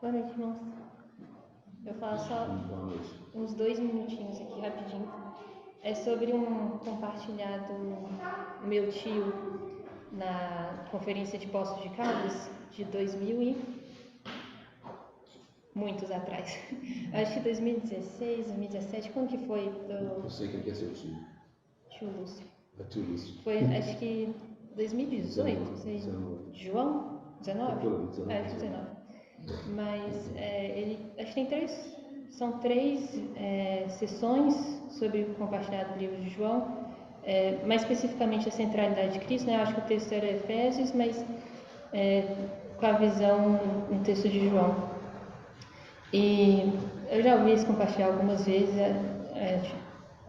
Boa noite, irmãos. Eu falo só uns 2 minutinhos aqui, rapidinho. É sobre um compartilhado meu tio na Conferência de Poços de Caldas de 2000 e muitos atrás. Acho que 2016, 2017, quando que foi? Eu sei quem que é seu tio. Tio Lúcio. É tio Lúcio. Foi, acho que 2018, sei. João? 19? 19. Mas ele, acho que tem são 3 sessões sobre o compartilhado do livro de João, mais especificamente a centralidade de Cristo, né? Eu acho que o texto era Efésios, mas com a visão no texto de João. E eu já ouvi isso compartilhar algumas vezes,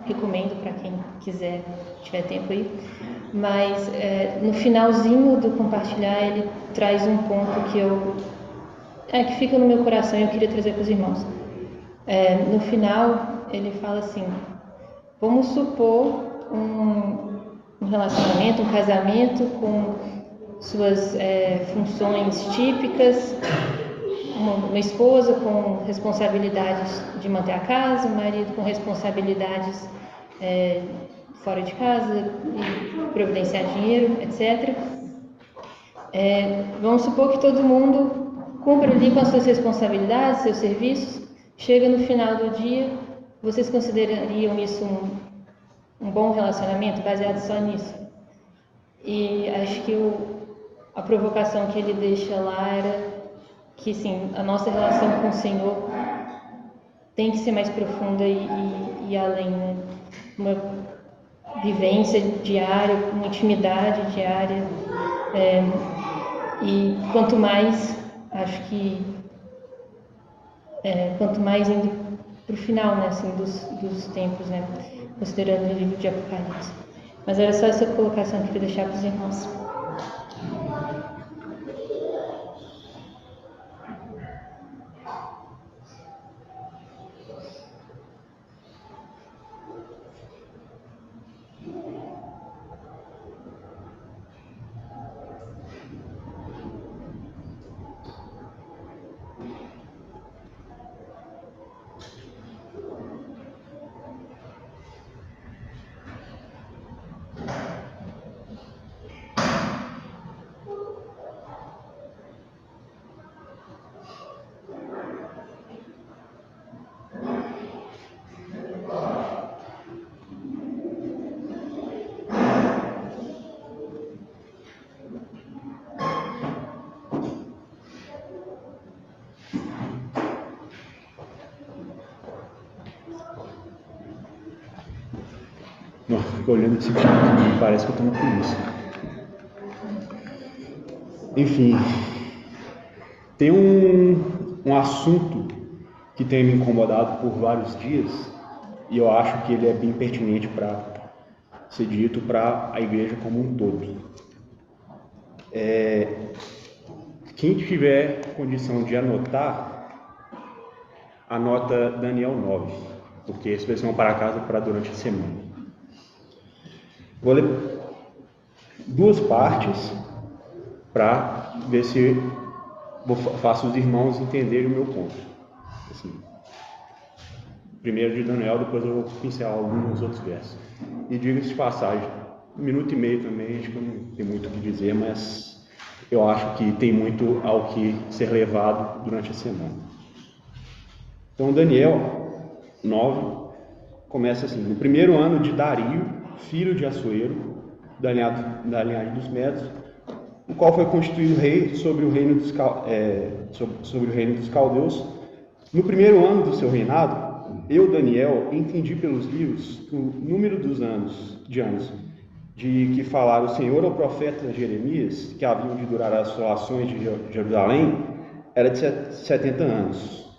recomendo para quem quiser, tiver tempo aí, mas no finalzinho do compartilhar ele traz um ponto que fica no meu coração e eu queria trazer para os irmãos. No final ele fala assim: vamos supor um relacionamento, um casamento com suas funções típicas, uma esposa com responsabilidades de manter a casa, um marido com responsabilidades fora de casa, e providenciar dinheiro, etc. Vamos supor que todo mundo cumpra ali com as suas responsabilidades, seus serviços. Chega no final do dia, vocês considerariam isso um bom relacionamento baseado só nisso? E acho que a provocação que ele deixa lá era que sim, a nossa relação com o Senhor tem que ser mais profunda e além, né? Uma vivência diária, uma intimidade diária, e quanto mais, acho que quanto mais indo para o final, né, assim, dos tempos, né, considerando o livro de Apocalipse. Mas era só essa colocação que eu queria deixar para os irmãos. Não, fico olhando esse tipo, parece que eu tô na polícia. Enfim, tem um assunto que tem me incomodado por vários dias e eu acho que ele é bem pertinente para ser dito para a igreja como um todo. Quem tiver condição de anotar, anota Daniel 9, porque isso vai ser uma para casa para durante a semana. Vou ler 2 partes para ver se faço os irmãos entenderem o meu ponto. Assim, primeiro de Daniel, depois eu vou pincelar alguns outros versos. E diga-se de passagem, 1 minuto e meio também, acho que eu não tenho muito o que dizer, mas eu acho que tem muito ao que ser levado durante a semana. Então, Daniel 9 começa assim: no primeiro ano de Dario, filho de Assuero, da linhagem dos Medos, o qual foi constituído rei sobre o reino dos caldeus. No primeiro ano do seu reinado, eu, Daniel, entendi pelos livros que o número dos anos de que falara o Senhor ao profeta Jeremias, que haviam de durar as assolações de Jerusalém, era de 70 anos.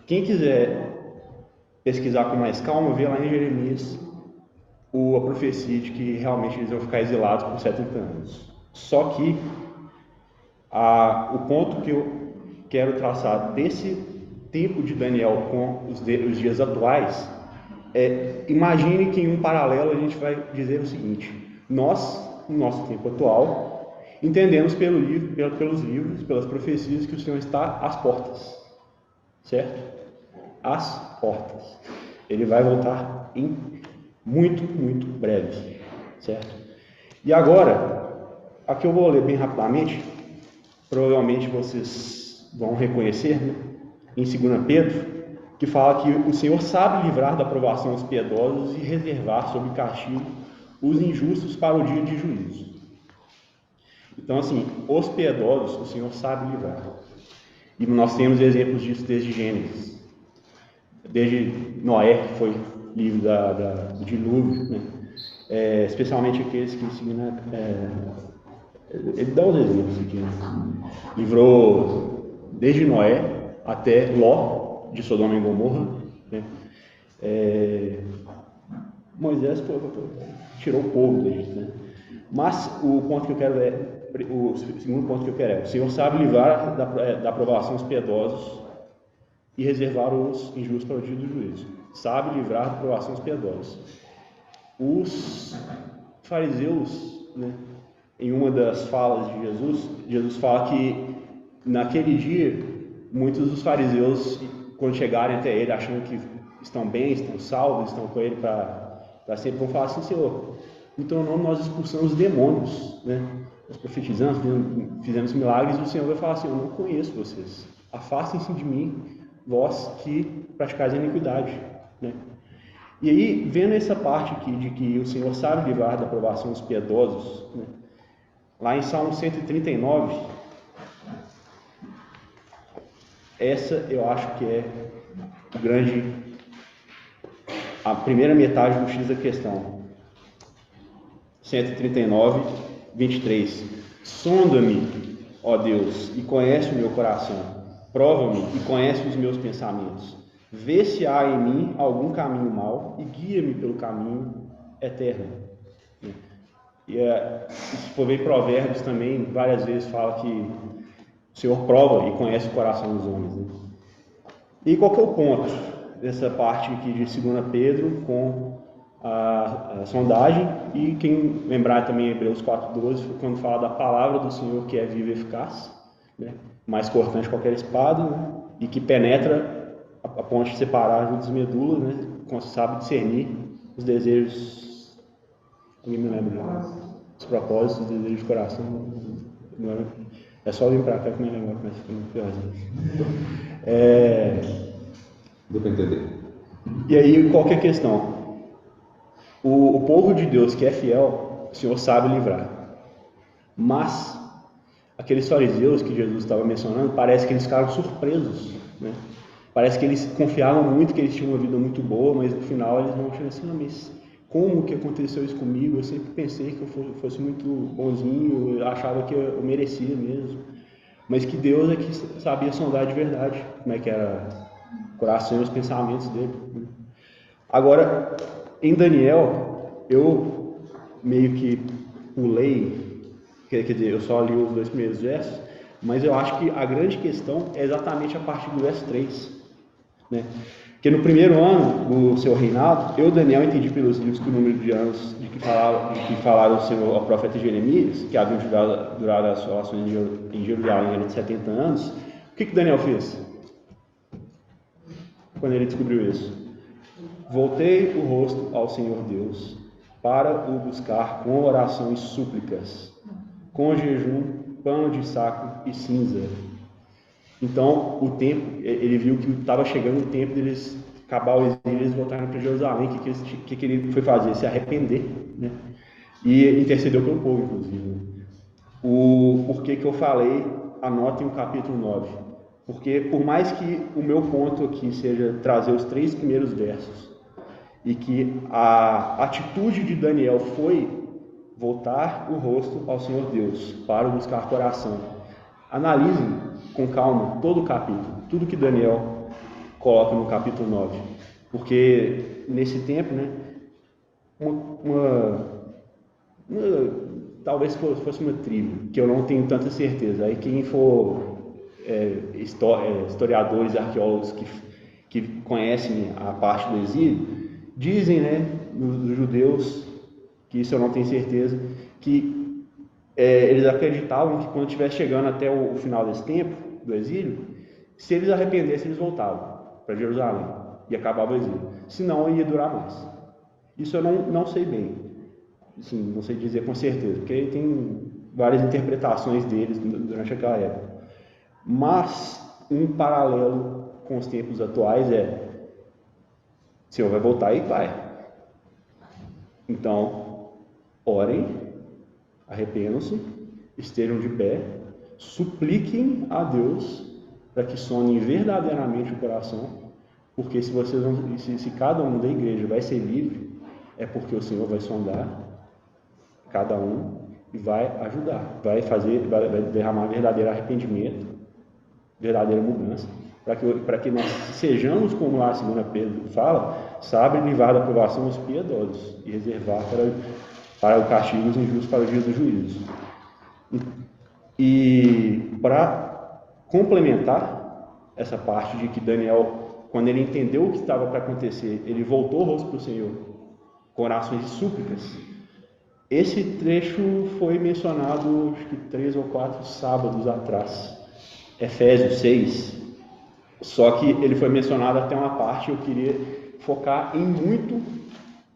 Quem quiser pesquisar com mais calma, vê lá em Jeremias a profecia de que realmente eles vão ficar exilados por 70 anos. Só que o ponto que eu quero traçar desse tempo de Daniel com os dias atuais imagine que em um paralelo a gente vai dizer o seguinte: nós, no nosso tempo atual, entendemos pelos livros, pelas profecias, que o Senhor está às portas, certo? Às portas. Ele vai voltar em muito, muito breve, certo? E agora, aqui eu vou ler bem rapidamente, provavelmente vocês vão reconhecer, né? Em 2 Pedro, que fala que o Senhor sabe livrar da provação os piedosos e reservar sob castigo os injustos para o dia de juízo. Então, assim, os piedosos o Senhor sabe livrar. E nós temos exemplos disso desde Gênesis, desde Noé, que foi livre do dilúvio, né? Especialmente aqueles que ensinam. Ele dá os exemplos aqui, né? Livrou desde Noé até Ló, de Sodoma e Gomorra, né? Moisés tirou o povo do Egito, né? Mas o ponto que eu quero o segundo ponto que eu quero o Senhor sabe livrar da provação os piedosos e reservar os injustos para o dia do juízo. Sabe livrar da provação os piedosos. Os fariseus, né, em uma das falas de Jesus fala que naquele dia muitos dos fariseus, quando chegarem até ele achando que estão bem, estão salvos, estão com ele para sempre, vão falar assim: Senhor, em teu nome nós expulsamos demônios, né? Nós profetizamos, fizemos milagres, e o Senhor vai falar assim: eu não conheço vocês, afastem-se de mim, vós que praticais a iniquidade, né? E aí, vendo essa parte aqui de que o Senhor sabe livrar da provação os piedosos, né? Lá em Salmo 139, essa eu acho que é a primeira metade do X da questão. 139, 23. Sonda-me, ó Deus, e conhece o meu coração. Prova-me e conhece os meus pensamentos. Vê se há em mim algum caminho mau e guia-me pelo caminho eterno. E se for ver Provérbios também, várias vezes fala que o Senhor prova e conhece o coração dos homens, né? E qual que é o ponto dessa parte aqui de 2 Pedro com a sondagem? E quem lembrar também Hebreus 4:12, quando fala da palavra do Senhor, que é viva e eficaz, né? Mais cortante que qualquer espada, né? E que penetra a ponto de separar as medulas, né? Sabe discernir os desejos, ninguém me lembra, né? Os propósitos, os desejos do coração. É só vir para cá que me lembra, mas fica muito piorzinho. Deu para entender. E aí, qual que é a questão? O povo de Deus que é fiel, o Senhor sabe livrar. Mas aqueles fariseus que Jesus estava mencionando, parece que eles ficaram surpresos, né? Parece que eles confiavam muito que eles tinham uma vida muito boa, mas no final eles vão achando assim: não, mas como que aconteceu isso comigo? Eu sempre pensei que eu fosse muito bonzinho, eu achava que eu merecia mesmo. Mas que Deus é que sabia sondar de verdade como é que era o coração e os pensamentos dele. Agora, em Daniel, eu meio que pulei, quer dizer, eu só li os 2 primeiros versos, mas eu acho que a grande questão é exatamente a partir do verso 3, né? Porque no primeiro ano do seu reinado, eu, Daniel, entendi pelos livros que o número de anos de que falaram o Senhor ao profeta Jeremias, que haviam durado as relações em Jerusalém de 70 anos. O que Daniel fez quando ele descobriu isso? Voltei o rosto ao Senhor Deus para o buscar com oração e súplicas, com jejum, pano de saco e cinza. Então, o tempo, ele viu que estava chegando o tempo deles acabar o exílio e eles voltarem para Jerusalém. O que ele foi fazer? Se arrepender, né? E intercedeu pelo povo, inclusive. O porquê que eu falei, anotem o capítulo 9. Porque, por mais que o meu ponto aqui seja trazer os 3 primeiros versos, e que a atitude de Daniel foi voltar o rosto ao Senhor Deus para buscar coração, analisem com calma todo o capítulo, tudo que Daniel coloca no capítulo 9, porque nesse tempo, né, talvez fosse uma tribo, que eu não tenho tanta certeza. Aí quem for historiadores e arqueólogos que conhecem a parte do exílio, dizem, né, dos judeus, que isso eu não tenho certeza, que eles acreditavam que quando estivesse chegando até o final desse tempo, do exílio, se eles arrependessem, eles voltavam para Jerusalém e acabava o exílio. Senão, ia durar mais. Isso eu não sei bem. Assim, não sei dizer com certeza, porque tem várias interpretações deles durante aquela época. Mas um paralelo com os tempos atuais o Senhor vai voltar e vai. Então, orem, arrependam-se, estejam de pé, supliquem a Deus para que sonhem verdadeiramente o coração, porque se cada um da igreja vai ser livre, é porque o Senhor vai sondar cada um e vai ajudar, vai derramar verdadeiro arrependimento, verdadeira mudança, para que nós sejamos, como lá a 2 Pedro fala, sabe livrar da provação os piedosos e reservar para o castigo os injustos para o dia do juízo. E para complementar essa parte de que Daniel, quando ele entendeu o que estava para acontecer, ele voltou o rosto para o Senhor com orações e súplicas. Esse trecho foi mencionado, acho que 3 ou 4 sábados atrás, Efésios 6, só que ele foi mencionado até uma parte, eu queria focar em muito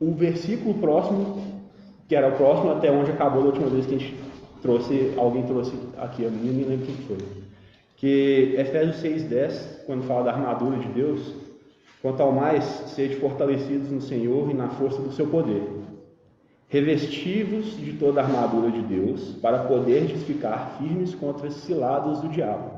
o versículo próximo, que era o próximo até onde acabou da última vez que a gente alguém trouxe aqui, eu nem lembro quem foi, que Efésios 6:10, quando fala da armadura de Deus, quanto ao mais, sede fortalecidos no Senhor e na força do seu poder, revestivos de toda a armadura de Deus, para poderdes ficar firmes contra as ciladas do diabo.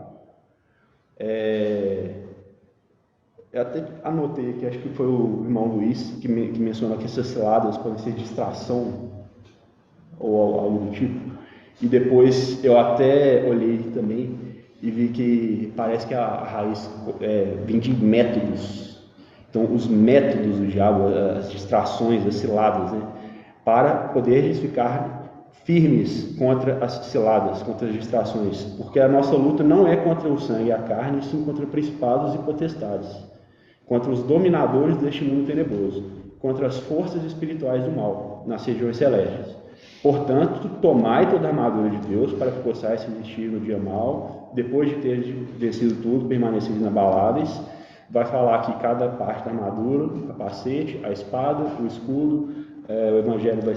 Eu até anotei aqui, acho que foi o irmão Luiz que mencionou que essas ciladas podem ser distração ou algo do tipo. E depois eu até olhei também e vi que parece que a raiz vem de métodos. Então, os métodos do diabo, as distrações, as ciladas, né? Para poder ficar firmes contra as ciladas, contra as distrações. Porque a nossa luta não é contra o sangue e a carne, sim contra principados e potestades, contra os dominadores deste mundo tenebroso, contra as forças espirituais do mal, nas regiões celestes. Portanto, tomai toda a armadura de Deus para que possais resistir no dia mau, depois de ter vencido tudo, permanecido inabaláveis. Vai falar aqui cada parte da armadura, o capacete, a espada, o escudo, o evangelho vai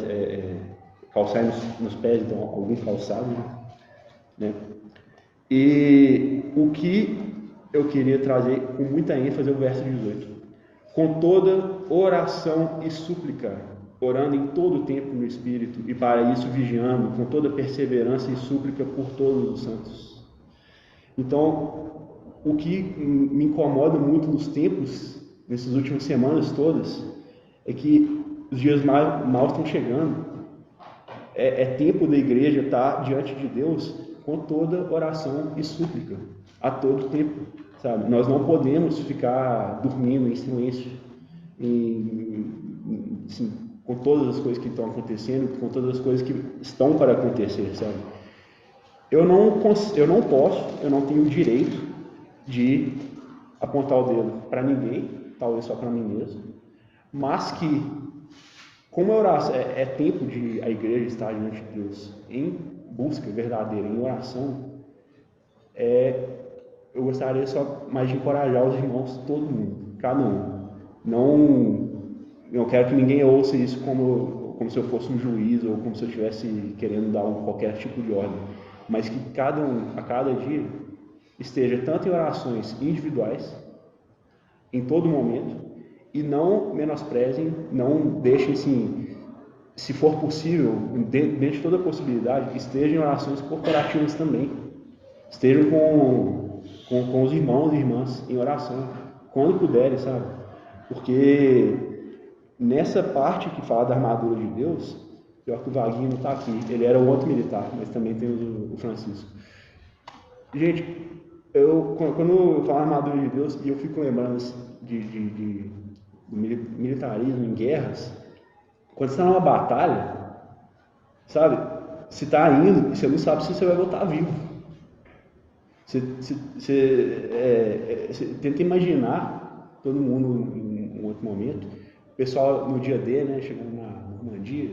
calçar nos pés, então algum calçado, né? E o que eu queria trazer com muita ênfase é o verso 18. Com toda oração e súplica, orando em todo o tempo no Espírito, e para isso vigiando, com toda perseverança e súplica por todos os santos. Então, o que me incomoda muito nos tempos, nessas últimas semanas todas, é que os dias maus estão chegando. É tempo da igreja estar diante de Deus com toda oração e súplica, a todo tempo, sabe? Nós não podemos ficar dormindo em silêncio, assim, com todas as coisas que estão acontecendo, com todas as coisas que estão para acontecer, sabe? Eu não tenho o direito de apontar o dedo para ninguém, talvez só para mim mesmo, mas que, como é tempo de a igreja estar diante de Deus em busca verdadeira, em oração, eu gostaria só mais de encorajar os irmãos, todo mundo, cada um. Não quero que ninguém ouça isso como se eu fosse um juiz ou como se eu estivesse querendo dar qualquer tipo de ordem, mas que cada um, a cada dia, esteja tanto em orações individuais, em todo momento, e não menosprezem, não deixem, assim, se for possível, dentro de toda a possibilidade, estejam em orações corporativas também. Estejam com os irmãos e irmãs em oração, quando puderem, sabe? Porque nessa parte que fala da armadura de Deus, pior que o Vaguinho não está aqui, ele era um outro militar, mas também tem o Francisco. Gente, quando eu falo armadura de Deus, e eu fico lembrando do militarismo em guerras, quando você está numa batalha, sabe, você está indo e você não sabe se você vai voltar vivo. Você tenta imaginar todo mundo em um outro momento, o pessoal no dia D, né, chegando na Normandia,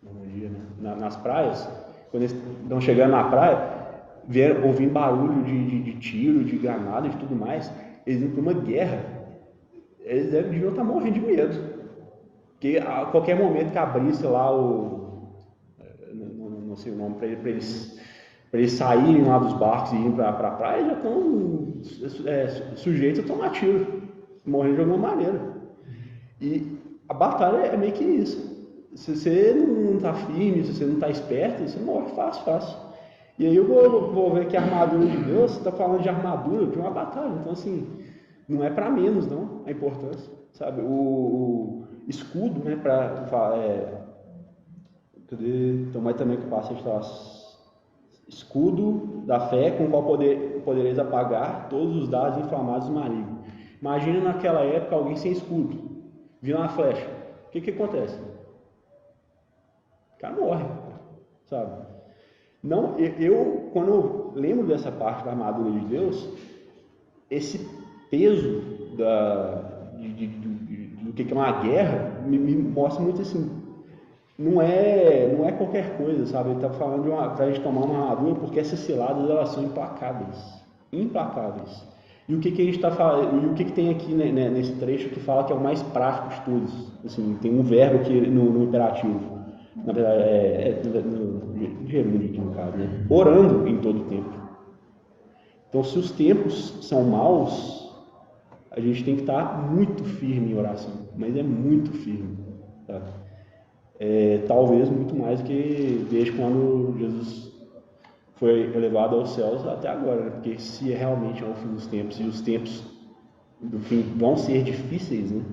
né, nas praias, quando eles estão chegando na praia, ouvindo barulho de tiro, de granada, de tudo mais, eles indo para uma guerra, eles deviam estar morrendo de medo, porque a qualquer momento que abrisse lá não sei o nome, para eles saírem lá dos barcos e irem para a praia, já estão sujeitos a tomar tiro, morrendo de alguma maneira. E a batalha é meio que isso. Se você não está firme, se você não está esperto, você morre fácil. E aí eu vou ver que a armadura de Deus, está falando de armadura de uma batalha. Então, assim, não é para menos, não, a importância, sabe? O escudo, né, então, mas também que passa está escudo da fé com o qual podereis apagar todos os dardos inflamados do maligno. Imagina naquela época alguém sem escudo, vindo uma flecha. O que acontece? O cara morre, sabe? Não, quando eu lembro dessa parte da armadura de Deus, esse peso do que é uma guerra me mostra muito assim. Não é qualquer coisa, sabe? Ele está falando para a gente tomar uma armadura, porque essas ciladas elas são implacáveis. E o que a gente está falando? E o que tem aqui, né, nesse trecho que fala que é o mais prático de todos? Assim, tem um verbo aqui no imperativo. Na verdade, no gerúndio aqui no caso, né? Orando em todo tempo. Então, se os tempos são maus, a gente tem que estar muito firme em oração, mas é muito firme, tá? Talvez muito mais do que desde quando Jesus foi elevado aos céus até agora, né? Porque se realmente é o fim dos tempos e os tempos do fim vão ser difíceis, né?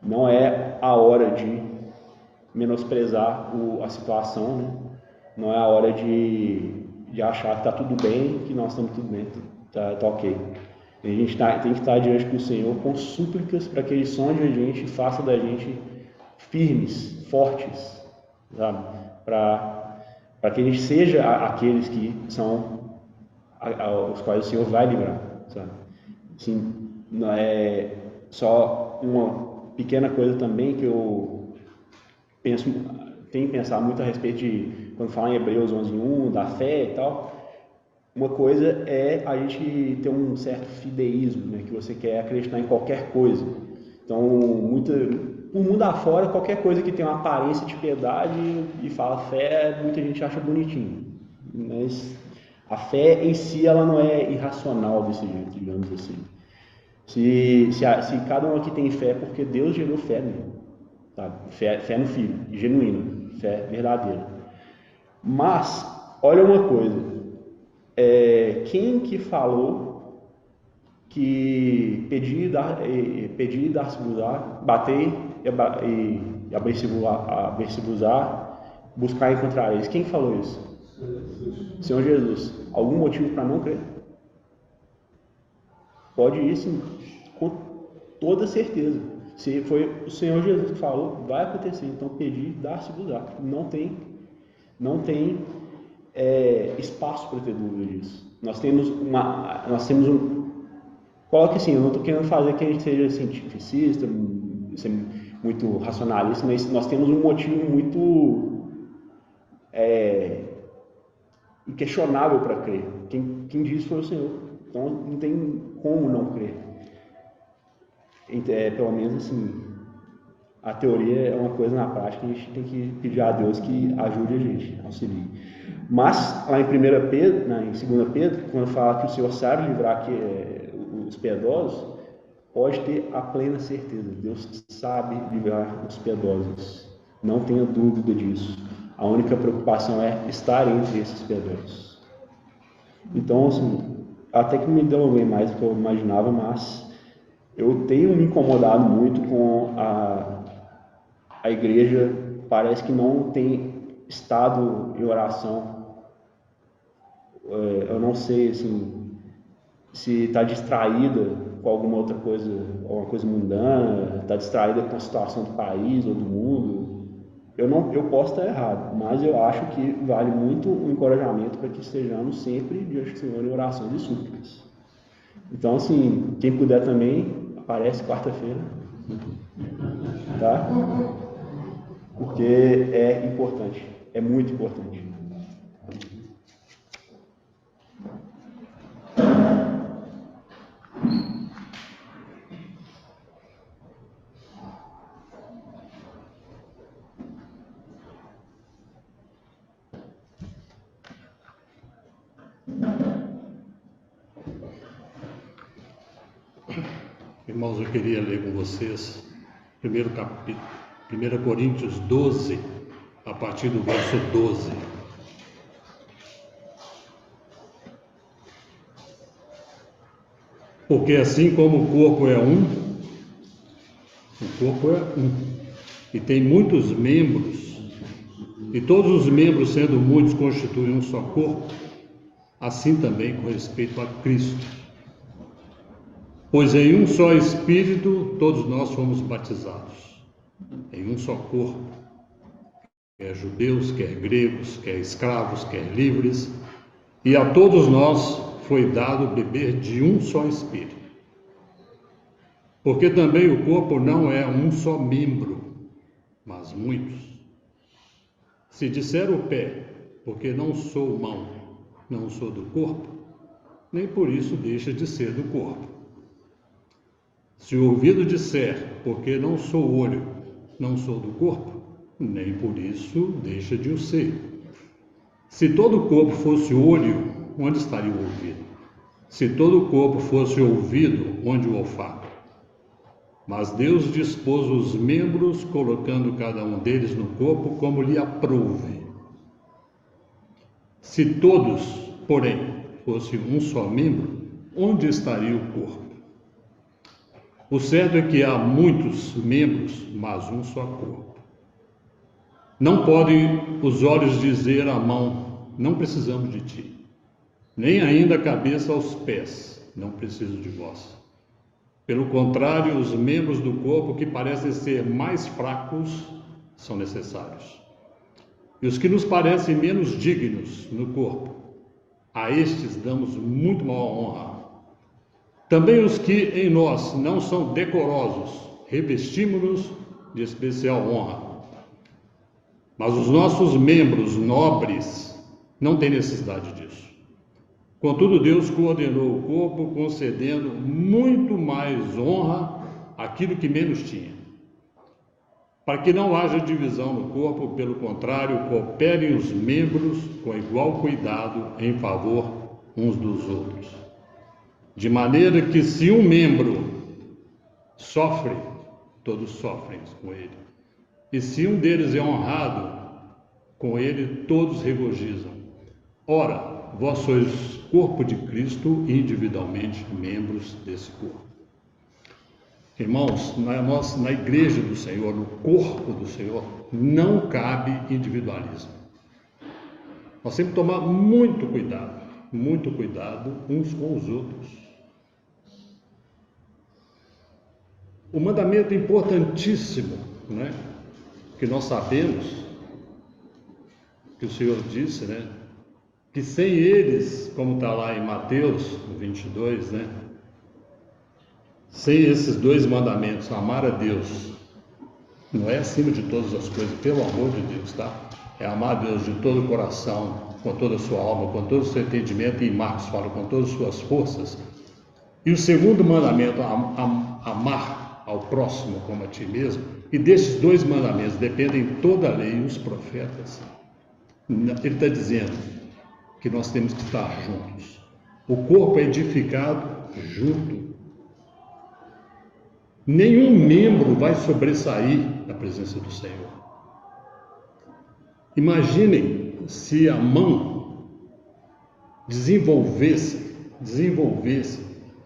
Não é a hora de menosprezar a situação, né? Não é a hora de achar que está tudo bem, que nós estamos tudo bem, tá ok. A gente tem que estar diante do Senhor com súplicas para que Ele sonde a gente e faça da gente firmes, fortes, sabe? Para que a gente seja aqueles que são os quais o Senhor vai livrar, sabe? Assim, não é só uma pequena coisa também que eu tenho pensado muito a respeito de quando fala em Hebreus 11:1, da fé e tal. Uma coisa é a gente ter um certo fideísmo, né, que você quer acreditar em qualquer coisa. Então, o mundo afora, qualquer coisa que tem uma aparência de piedade e fala fé, muita gente acha bonitinho. Mas a fé em si, ela não é irracional desse jeito, digamos assim. Se cada um aqui tem fé, é porque Deus gerou fé nele, sabe? Fé no Filho, genuína, fé verdadeira. Mas, olha uma coisa, quem que falou que pedir e dar-se-vos-á, bater e abrir-se-vos-á, buscar e encontrareis? Quem falou isso? Senhor Jesus. Algum motivo para não crer? Pode ir sim, com toda certeza. Se foi o Senhor Jesus que falou, vai acontecer. Então, pedir, dar-se-vos-á. Não tem espaço para ter dúvida disso. Nós temos coloque assim, eu não estou querendo fazer que a gente seja cientificista, muito racionalista, mas nós temos um motivo muito inquestionável para crer. Quem disse foi o Senhor. Então não tem como não crer. Pelo menos assim, a teoria é uma coisa, na prática a gente tem que pedir a Deus que ajude a gente, auxilie. Mas lá em 1 Pedro, em 2 Pedro, quando fala que o Senhor sabe livrar os piedosos, pode ter a plena certeza, Deus sabe livrar os piedosos, não tenha dúvida disso. A única preocupação é estar entre esses piedosos. Então, assim, até que me delonguei mais do que eu imaginava, mas eu tenho me incomodado muito com a igreja, parece que não tem estado em oração. Eu não sei assim, se está distraída com alguma outra coisa, alguma coisa mundana, está distraída com a situação do país ou do mundo. Eu posso estar errado, mas eu acho que vale muito o encorajamento para que estejamos sempre diante do Senhor em orações e súplicas. Então, assim, quem puder também, aparece quarta-feira, tá? Porque é importante, é muito importante. Irmãos, eu queria ler com vocês 1 Coríntios 12, a partir do verso 12. Porque assim como o corpo é um, e tem muitos membros, e todos os membros, sendo muitos, constituem um só corpo, assim também com respeito a Cristo. Pois em um só Espírito todos nós fomos batizados, em um só corpo, quer judeus, quer gregos, quer escravos, quer livres, e a todos nós foi dado beber de um só Espírito. Porque também o corpo não é um só membro, mas muitos. Se disser o pé, porque não sou mão, não sou do corpo, nem por isso deixa de ser do corpo. Se o ouvido disser, porque não sou olho, não sou do corpo, nem por isso deixa de o ser. Se todo o corpo fosse olho, onde estaria o ouvido? Se todo o corpo fosse ouvido, onde o olfato? Mas Deus dispôs os membros, colocando cada um deles no corpo como lhe aprouve. Se todos, porém, fossem um só membro, onde estaria o corpo? O certo é que há muitos membros, mas um só corpo. Não podem os olhos dizer à mão, não precisamos de ti, nem ainda a cabeça aos pés, não preciso de vós. Pelo contrário, os membros do corpo que parecem ser mais fracos são necessários. E os que nos parecem menos dignos no corpo, a estes damos muito maior honra. Também os que em nós não são decorosos, revestimos-nos de especial honra. Mas os nossos membros nobres não têm necessidade disso. Contudo, Deus coordenou o corpo, concedendo muito mais honra àquilo que menos tinha. Para que não haja divisão no corpo, pelo contrário, cooperem os membros com igual cuidado em favor uns dos outros. De maneira que se um membro sofre, todos sofrem com ele. E se um deles é honrado, com ele todos regozijam. Ora, vós sois corpo de Cristo e individualmente membros desse corpo. Irmãos, na igreja do Senhor, no corpo do Senhor, não cabe individualismo. Nós temos que tomar muito cuidado uns com os outros. O mandamento importantíssimo, né, que nós sabemos, que o Senhor disse, né, que sem eles, como está lá em Mateus 22, né, sem esses dois mandamentos, amar a Deus, não é acima de todas as coisas, pelo amor de Deus, tá? É amar a Deus de todo o coração, com toda a sua alma, com todo o seu entendimento, e Marcos fala, com todas as suas forças. E o segundo mandamento, amar ao próximo como a ti mesmo, e desses dois mandamentos dependem toda a lei e os profetas. Ele está dizendo que nós temos que estar juntos. O corpo é edificado junto. Nenhum membro vai sobressair na presença do Senhor. Imaginem se a mão desenvolvesse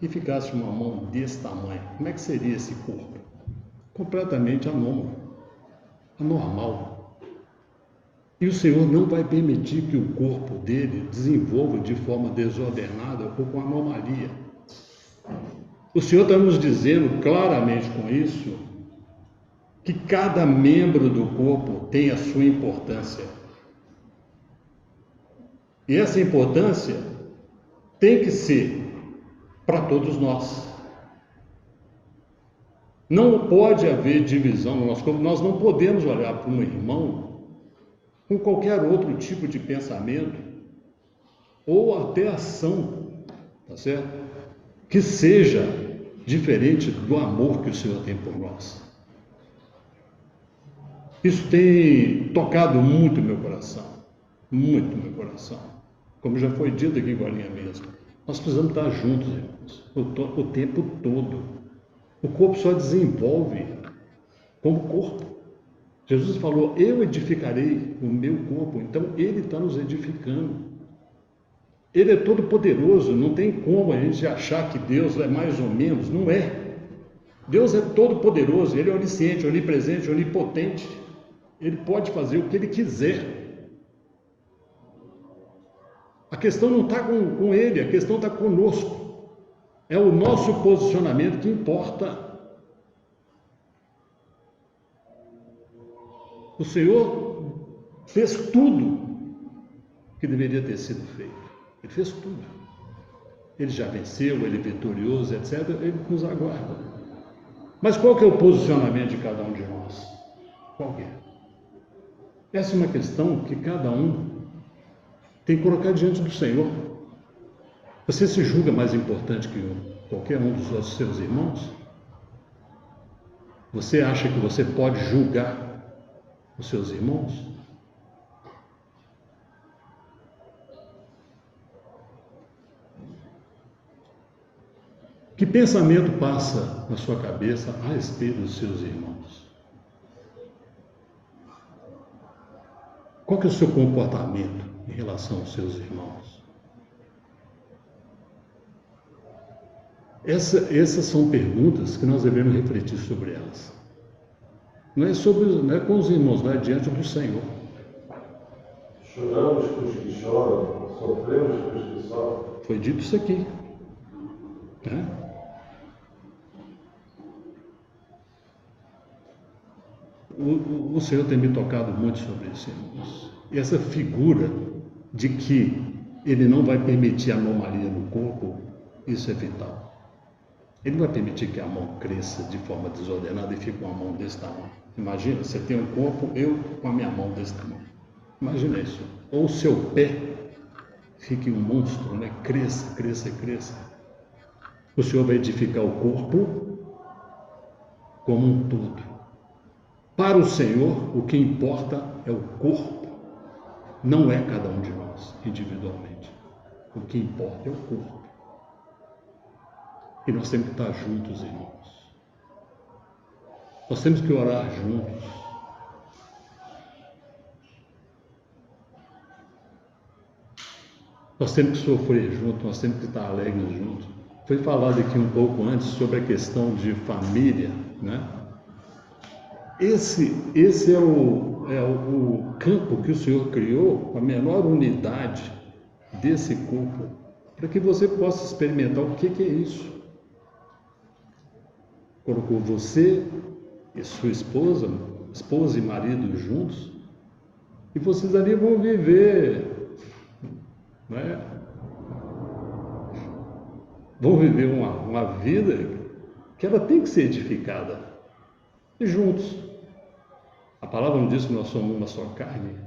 e ficasse uma mão desse tamanho. Como é que seria esse corpo? Completamente anômalo, anormal. E o Senhor não vai permitir que o corpo dele desenvolva de forma desordenada ou com anomalia. O Senhor está nos dizendo claramente com isso que cada membro do corpo tem a sua importância. E essa importância tem que ser para todos nós. Não pode haver divisão no nosso corpo. Nós não podemos olhar para um irmão com qualquer outro tipo de pensamento ou até ação, tá certo? Que seja diferente do amor que o Senhor tem por nós. Isso tem tocado muito meu coração, como já foi dito aqui agora mesmo. Nós precisamos estar juntos, irmãos, o tempo todo. O corpo só desenvolve como corpo. Jesus falou, eu edificarei o meu corpo. Então, Ele está nos edificando. Ele é todo poderoso, não tem como a gente achar que Deus é mais ou menos, não é. Deus é todo poderoso, Ele é onisciente, onipresente, onipotente. Ele pode fazer o que Ele quiser. A questão não está com Ele, a questão está conosco. É o nosso posicionamento que importa. O Senhor fez tudo que deveria ter sido feito. Ele fez tudo. Ele já venceu, ele é vitorioso, etc. Ele nos aguarda. Mas qual que é o posicionamento de cada um de nós? Qual que é? Essa é uma questão que cada um tem que colocar diante do Senhor. Você se julga mais importante que qualquer um dos seus irmãos? Você acha que você pode julgar os seus irmãos? Que pensamento passa na sua cabeça a respeito dos seus irmãos? Qual que é o seu comportamento em relação aos seus irmãos? Essas são perguntas que nós devemos refletir sobre elas. Não é com os irmãos, não é diante do Senhor. Choramos com os que choram, sofremos com os que sofrem. Foi dito isso aqui. Né? O Senhor tem me tocado muito sobre isso, irmãos. E essa figura de que Ele não vai permitir anomalia no corpo, isso é vital. Ele não vai permitir que a mão cresça de forma desordenada e fique com a mão desse tamanho. Imagina, você tem um corpo, eu com a minha mão desse tamanho. Imagina isso. Ou o seu pé fique um monstro, né? Cresça, cresça, cresça. O Senhor vai edificar o corpo como um todo. Para o Senhor, o que importa é o corpo, não é cada um de nós, individualmente. O que importa é o corpo. E nós temos que estar juntos, irmãos. Nós temos que orar juntos. Nós temos que sofrer juntos, nós temos que estar alegres juntos. Foi falado aqui um pouco antes sobre a questão de família, né? Esse é o campo que o Senhor criou, a menor unidade desse corpo, para que você possa experimentar o que é isso. Colocou você e sua esposa e marido juntos, e vocês ali vão viver, né? Vão viver uma vida que ela tem que ser edificada, e juntos. A palavra não diz que nós somos uma só carne.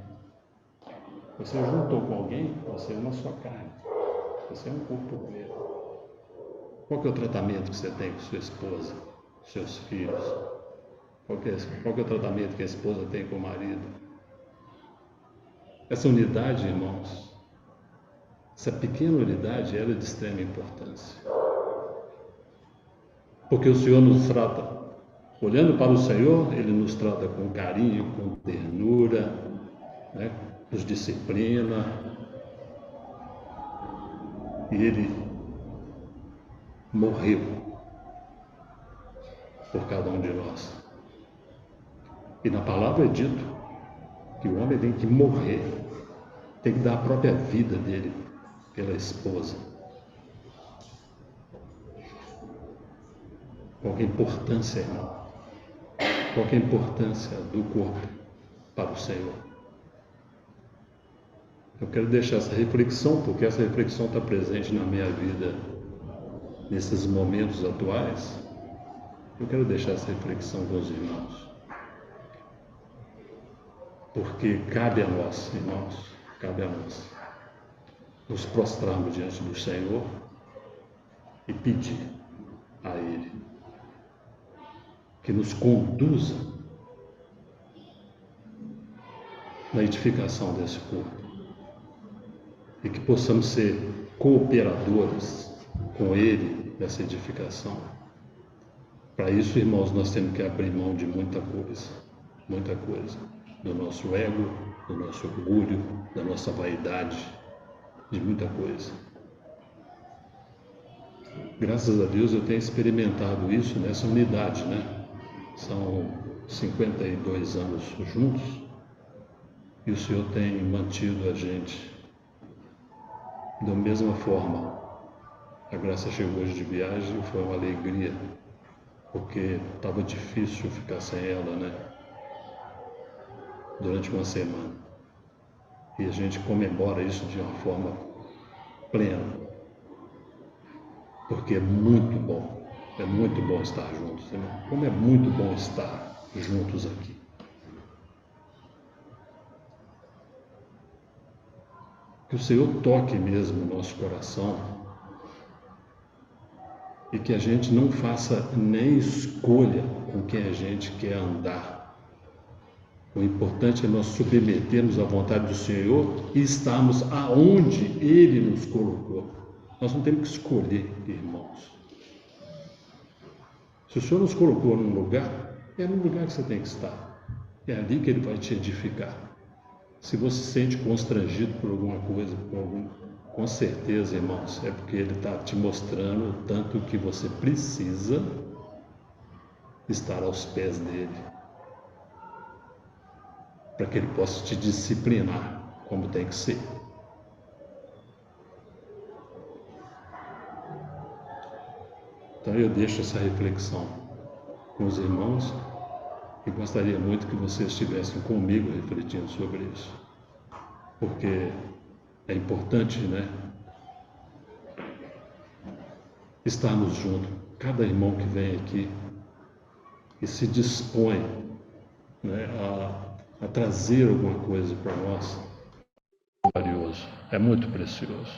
Você juntou com alguém, você é uma só carne. Você é um corpo inteiro. Qual que é o tratamento que você tem com sua esposa, seus filhos? Qual que é o tratamento que a esposa tem com o marido? Essa unidade, irmãos, essa pequena unidade, ela é de extrema importância. Porque o Senhor nos trata, olhando para o Senhor, Ele nos trata com carinho, com ternura, né? Nos disciplina. E Ele morreu por cada um de nós. E na palavra é dito que o homem tem que morrer, tem que dar a própria vida dele pela esposa. Qual que é a importância, irmão? Qual que é a importância do corpo para o Senhor? Eu quero deixar essa reflexão, porque essa reflexão está presente na minha vida nesses momentos atuais. Eu quero deixar essa reflexão com os irmãos. Porque cabe a nós, irmãos, cabe a nós nos prostrarmos diante do Senhor e pedir a Ele que nos conduza na edificação desse corpo e que possamos ser cooperadores com Ele nessa edificação, Para isso, irmãos, nós temos que abrir mão de muita coisa, do nosso ego, do nosso orgulho, da nossa vaidade, de muita coisa. Graças a Deus eu tenho experimentado isso nessa unidade, né? São 52 anos juntos e o Senhor tem mantido a gente da mesma forma. A Graça chegou hoje de viagem e foi uma alegria, porque estava difícil ficar sem ela, né? Durante uma semana. E a gente comemora isso de uma forma plena, porque é muito bom estar juntos, né? Como é muito bom estar juntos aqui. Que o Senhor toque mesmo o nosso coração e que a gente não faça nem escolha com quem a gente quer andar. O importante é nós submetermos à vontade do Senhor e estarmos aonde Ele nos colocou. Nós não temos que escolher, irmãos. Se o Senhor nos colocou num lugar, é no lugar que você tem que estar. É ali que Ele vai te edificar. Se você se sente constrangido por alguma coisa, com certeza, irmãos, é porque Ele está te mostrando o tanto que você precisa estar aos pés dEle, para que Ele possa te disciplinar como tem que ser. Então eu deixo essa reflexão com os irmãos e gostaria muito que vocês estivessem comigo refletindo sobre isso, porque é importante, né, estarmos juntos. Cada irmão que vem aqui e se dispõe, né, a trazer alguma coisa para nós, é valioso, é muito precioso,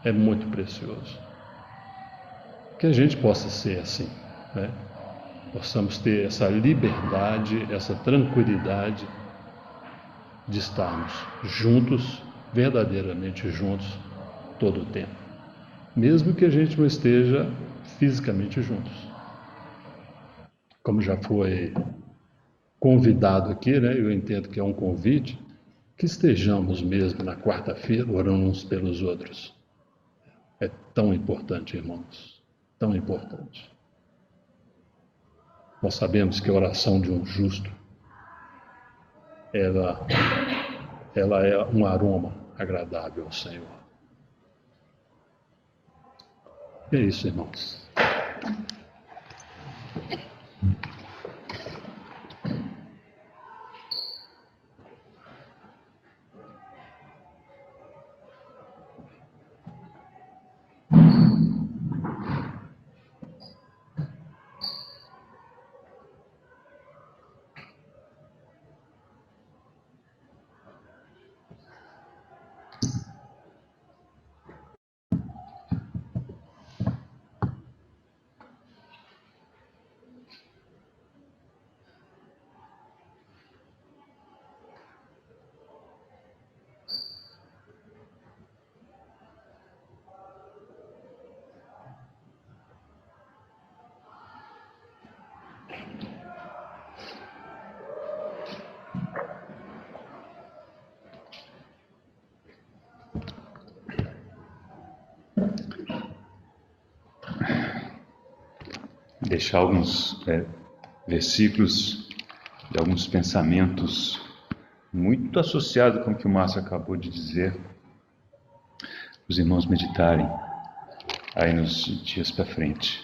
é muito precioso. Que a gente possa ser assim, né? Possamos ter essa liberdade, essa tranquilidade de estarmos juntos, verdadeiramente juntos, todo o tempo. Mesmo que a gente não esteja fisicamente juntos. Como já foi convidado aqui, né? Eu entendo que é um convite, que estejamos mesmo na quarta-feira orando uns pelos outros. É tão importante, irmãos, tão importante. Nós sabemos que a oração de um justo, ela é um aroma agradável ao Senhor. É isso, irmãos. Deixar alguns versículos de alguns pensamentos muito associados com o que o Márcio acabou de dizer, os irmãos meditarem aí nos dias para frente.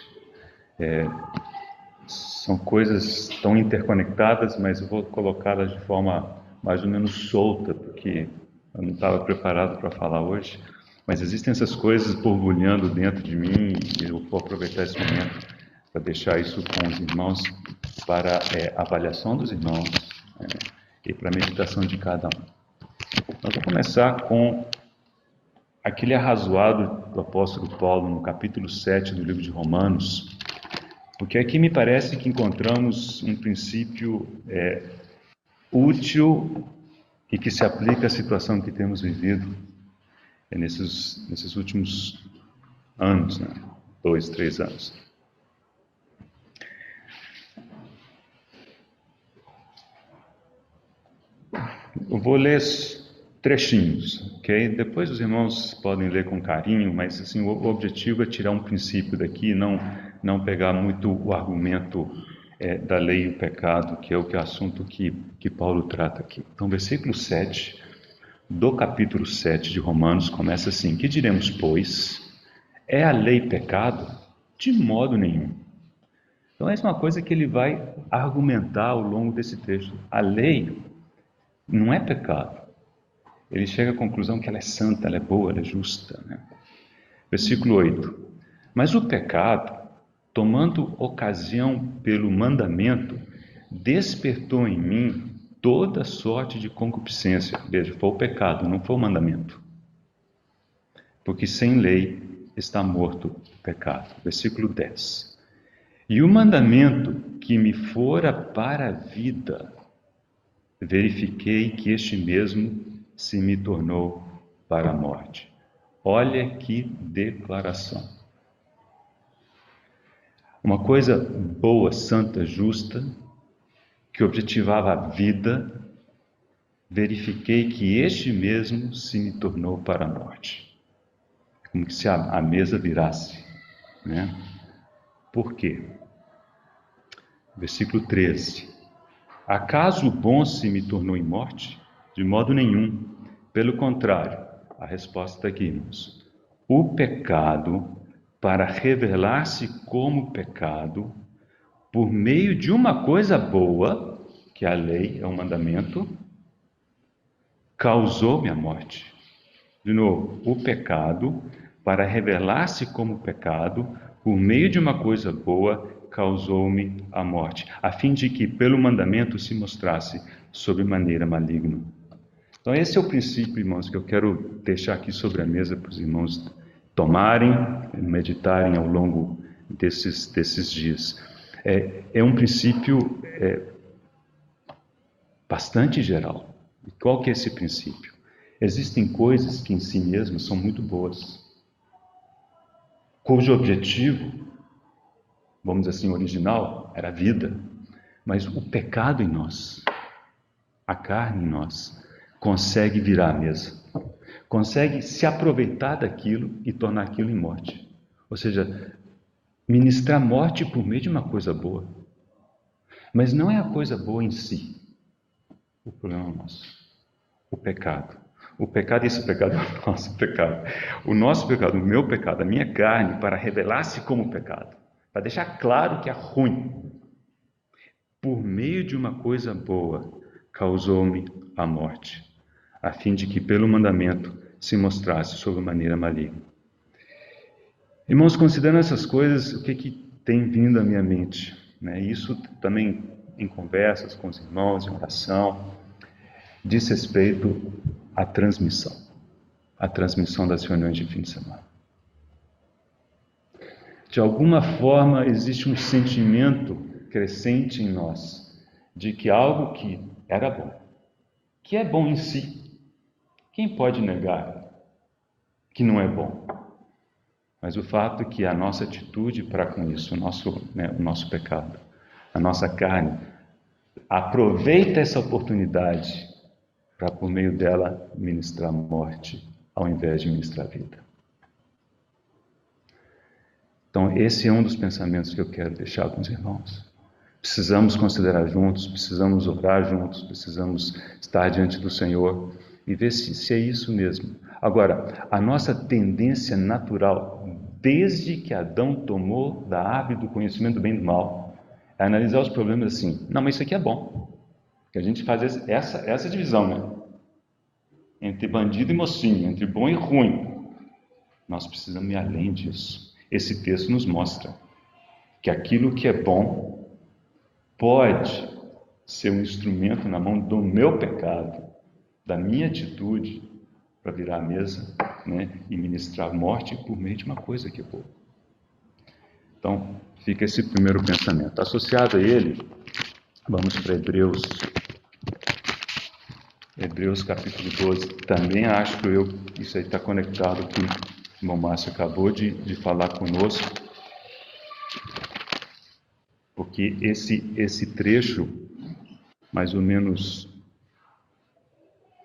São coisas tão interconectadas, mas eu vou colocá-las de forma mais ou menos solta, porque eu não estava preparado para falar hoje, mas existem essas coisas borbulhando dentro de mim e eu vou aproveitar esse momento para deixar isso com os irmãos para avaliação dos irmãos e para a meditação de cada um. Nós vamos começar com aquele arrazoado do apóstolo Paulo no capítulo 7 do livro de Romanos, porque aqui me parece que encontramos um princípio útil e que se aplica à situação que temos vivido nesses últimos anos, né? 2, 3 anos. Eu vou ler trechinhos, ok? Depois os irmãos podem ler com carinho, mas assim, o objetivo é tirar um princípio daqui, não pegar muito o argumento da lei e o pecado, que é o assunto que Paulo trata aqui. Então, versículo 7 do capítulo 7 de Romanos começa assim: que diremos, pois? É a lei pecado? De modo nenhum. Então, essa é uma coisa que ele vai argumentar ao longo desse texto. A lei não é pecado. Ele chega à conclusão que ela é santa, ela é boa, ela é justa, né? Versículo 8. Mas o pecado, tomando ocasião pelo mandamento, despertou em mim toda sorte de concupiscência. Veja, foi o pecado, não foi o mandamento. Porque sem lei está morto o pecado. Versículo 10. E o mandamento que me fora para a vida, verifiquei que este mesmo se me tornou para a morte. Olha que declaração. Uma coisa boa, santa, justa, que objetivava a vida, verifiquei que este mesmo se me tornou para a morte. Como se a mesa virasse, né? Por quê? Versículo 13. Acaso o bom se me tornou em morte? De modo nenhum. Pelo contrário, a resposta está aqui, irmãos. O pecado, para revelar-se como pecado, por meio de uma coisa boa, que a lei é o mandamento, causou-me a morte. De novo, o pecado, para revelar-se como pecado, por meio de uma coisa boa, causou-me a morte, a fim de que pelo mandamento se mostrasse sob maneira maligno. Então esse é o princípio, irmãos, que eu quero deixar aqui sobre a mesa para os irmãos tomarem, meditarem ao longo desses dias. É um princípio bastante geral. E qual que é esse princípio? Existem coisas que em si mesmas são muito boas, cujo objetivo, vamos dizer assim, original, era a vida, mas o pecado em nós, a carne em nós, consegue virar a mesa, consegue se aproveitar daquilo e tornar aquilo em morte. Ou seja, ministrar morte por meio de uma coisa boa. Mas não é a coisa boa em si o problema nosso, o pecado. O pecado, esse pecado é o nosso pecado. O nosso pecado, o meu pecado, a minha carne, para revelar-se como pecado, para deixar claro que é ruim, por meio de uma coisa boa, causou-me a morte, a fim de que pelo mandamento se mostrasse sob maneira maligna. Irmãos, considerando essas coisas, o que tem vindo à minha mente? Isso também em conversas com os irmãos, em oração, diz respeito à transmissão das reuniões de fim de semana. De alguma forma, existe um sentimento crescente em nós de que algo que era bom, que é bom em si, quem pode negar que não é bom? Mas o fato é que a nossa atitude para com isso, o nosso pecado, a nossa carne, aproveita essa oportunidade para, por meio dela, ministrar morte, ao invés de ministrar vida. Então, esse é um dos pensamentos que eu quero deixar com os irmãos. Precisamos considerar juntos, precisamos orar juntos, precisamos estar diante do Senhor e ver se é isso mesmo. Agora, a nossa tendência natural, desde que Adão tomou da árvore do conhecimento do bem e do mal, é analisar os problemas assim: não, mas isso aqui é bom. Que a gente faz essa divisão, né? Entre bandido e mocinho, entre bom e ruim. Nós precisamos ir além disso. Esse texto nos mostra que aquilo que é bom pode ser um instrumento na mão do meu pecado, da minha atitude, para virar a mesa, e ministrar morte por meio de uma coisa que é boa. Então, fica esse primeiro pensamento. Associado a ele, vamos para Hebreus capítulo 12. Também acho que isso aí está conectado com o irmão Márcio acabou de falar conosco, porque esse trecho, mais ou menos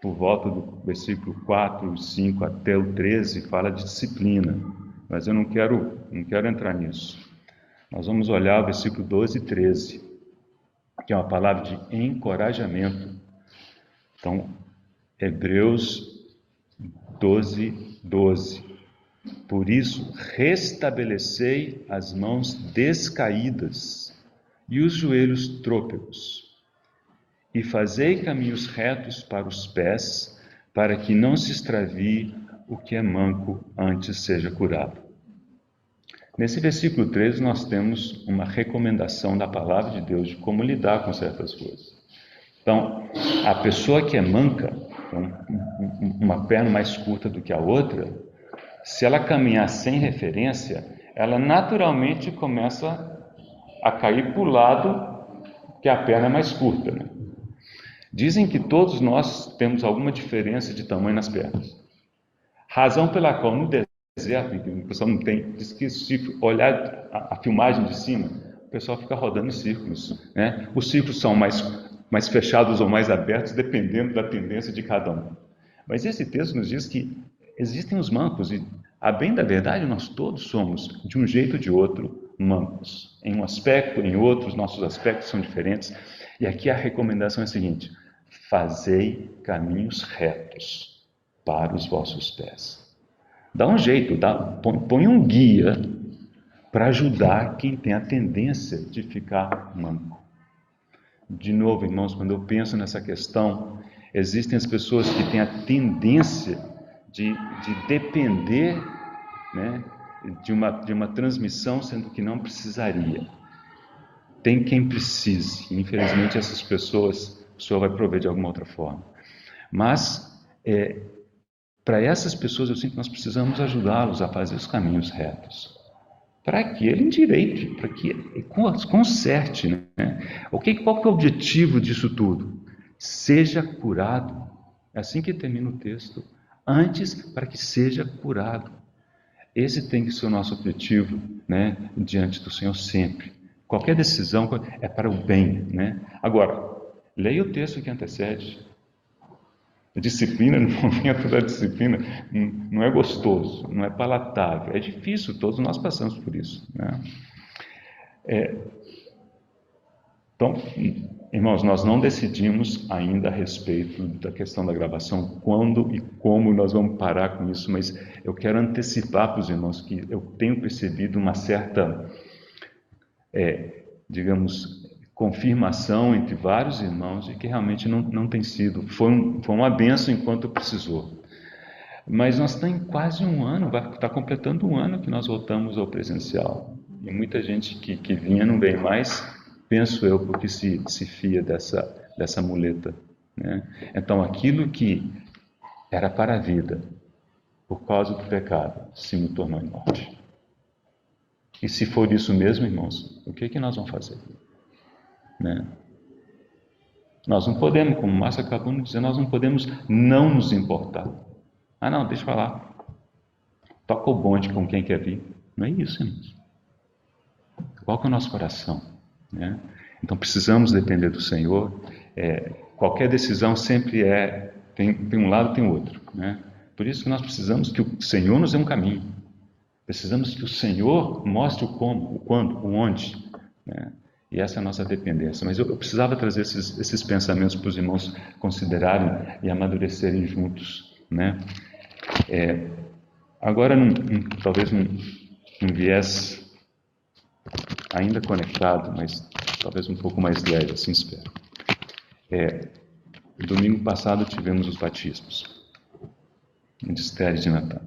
por volta do versículo 4, 5 até o 13, fala de disciplina, mas eu não quero entrar nisso. Nós vamos olhar o versículo 12 e 13, que é uma palavra de encorajamento. Então, Hebreus 12, 12. Por isso, restabelecei as mãos descaídas e os joelhos trôpegos, e fazei caminhos retos para os pés, para que não se extravie o que é manco, antes seja curado. Nesse versículo 13, nós temos uma recomendação da palavra de Deus de como lidar com certas coisas. Então, a pessoa que é manca, com uma perna mais curta do que a outra, se ela caminhar sem referência, ela naturalmente começa a cair para o lado que a perna é mais curta, né? Dizem que todos nós temos alguma diferença de tamanho nas pernas. Razão pela qual no deserto, o pessoal não tem, diz que se olhar a filmagem de cima, o pessoal fica rodando em círculos, né? Os círculos são mais fechados ou mais abertos, dependendo da tendência de cada um. Mas esse texto nos diz que existem os mancos, e a bem da verdade nós todos somos, de um jeito ou de outro, mancos. Em um aspecto, em outros, nossos aspectos são diferentes. E aqui a recomendação é a seguinte: fazei caminhos retos para os vossos pés. Dá um jeito, põe um guia para ajudar quem tem a tendência de ficar manco. De novo, irmãos, quando eu penso nessa questão, existem as pessoas que têm a tendência de depender, né, de uma transmissão, sendo que não precisaria. Tem quem precise. Infelizmente, essas pessoas, o Senhor vai prover de alguma outra forma. Mas, para essas pessoas, eu sinto que nós precisamos ajudá-los a fazer os caminhos retos, para que ele endireite, para que ele conserte, né? Qual que é o objetivo disso tudo? Seja curado. É assim que termina o texto. Antes, para que seja curado. Esse tem que ser o nosso objetivo, né, diante do Senhor sempre. Qualquer decisão é para o bem, né? Agora, leia o texto que antecede. Disciplina, no momento da disciplina, não é gostoso, não é palatável, é difícil, todos nós passamos por isso, né? Então, irmãos, nós não decidimos ainda a respeito da questão da gravação, quando e como nós vamos parar com isso, mas eu quero antecipar para os irmãos que eu tenho percebido uma certa, digamos, confirmação entre vários irmãos de que realmente não tem sido, foi uma bênção enquanto precisou. Mas nós estamos em quase um ano, vai estar completando um ano que nós voltamos ao presencial. E muita gente que vinha não vem mais, penso eu, porque se fia dessa muleta, né? Então, aquilo que era para a vida, por causa do pecado, se me tornou em morte. E se for isso mesmo, irmãos, o que nós vamos fazer? Né? Nós não podemos, como o Márcio acabou de dizer, nós não podemos não nos importar. Ah, não, deixa eu falar. Toca o bonde com quem quer vir. Não é isso, irmãos. Qual que é o nosso coração? Né? Então precisamos depender do Senhor. Qualquer decisão sempre tem um lado, tem o outro, né? Por isso que nós precisamos que o Senhor nos dê um caminho. Precisamos que o Senhor mostre o como, o quando, o onde, né? E essa é a nossa dependência. Mas eu precisava trazer esses pensamentos para os irmãos considerarem e amadurecerem juntos, né? Agora, talvez um viés ainda conectado, mas talvez um pouco mais leve, assim espero. Domingo passado tivemos os batismos, em Esther de Natan.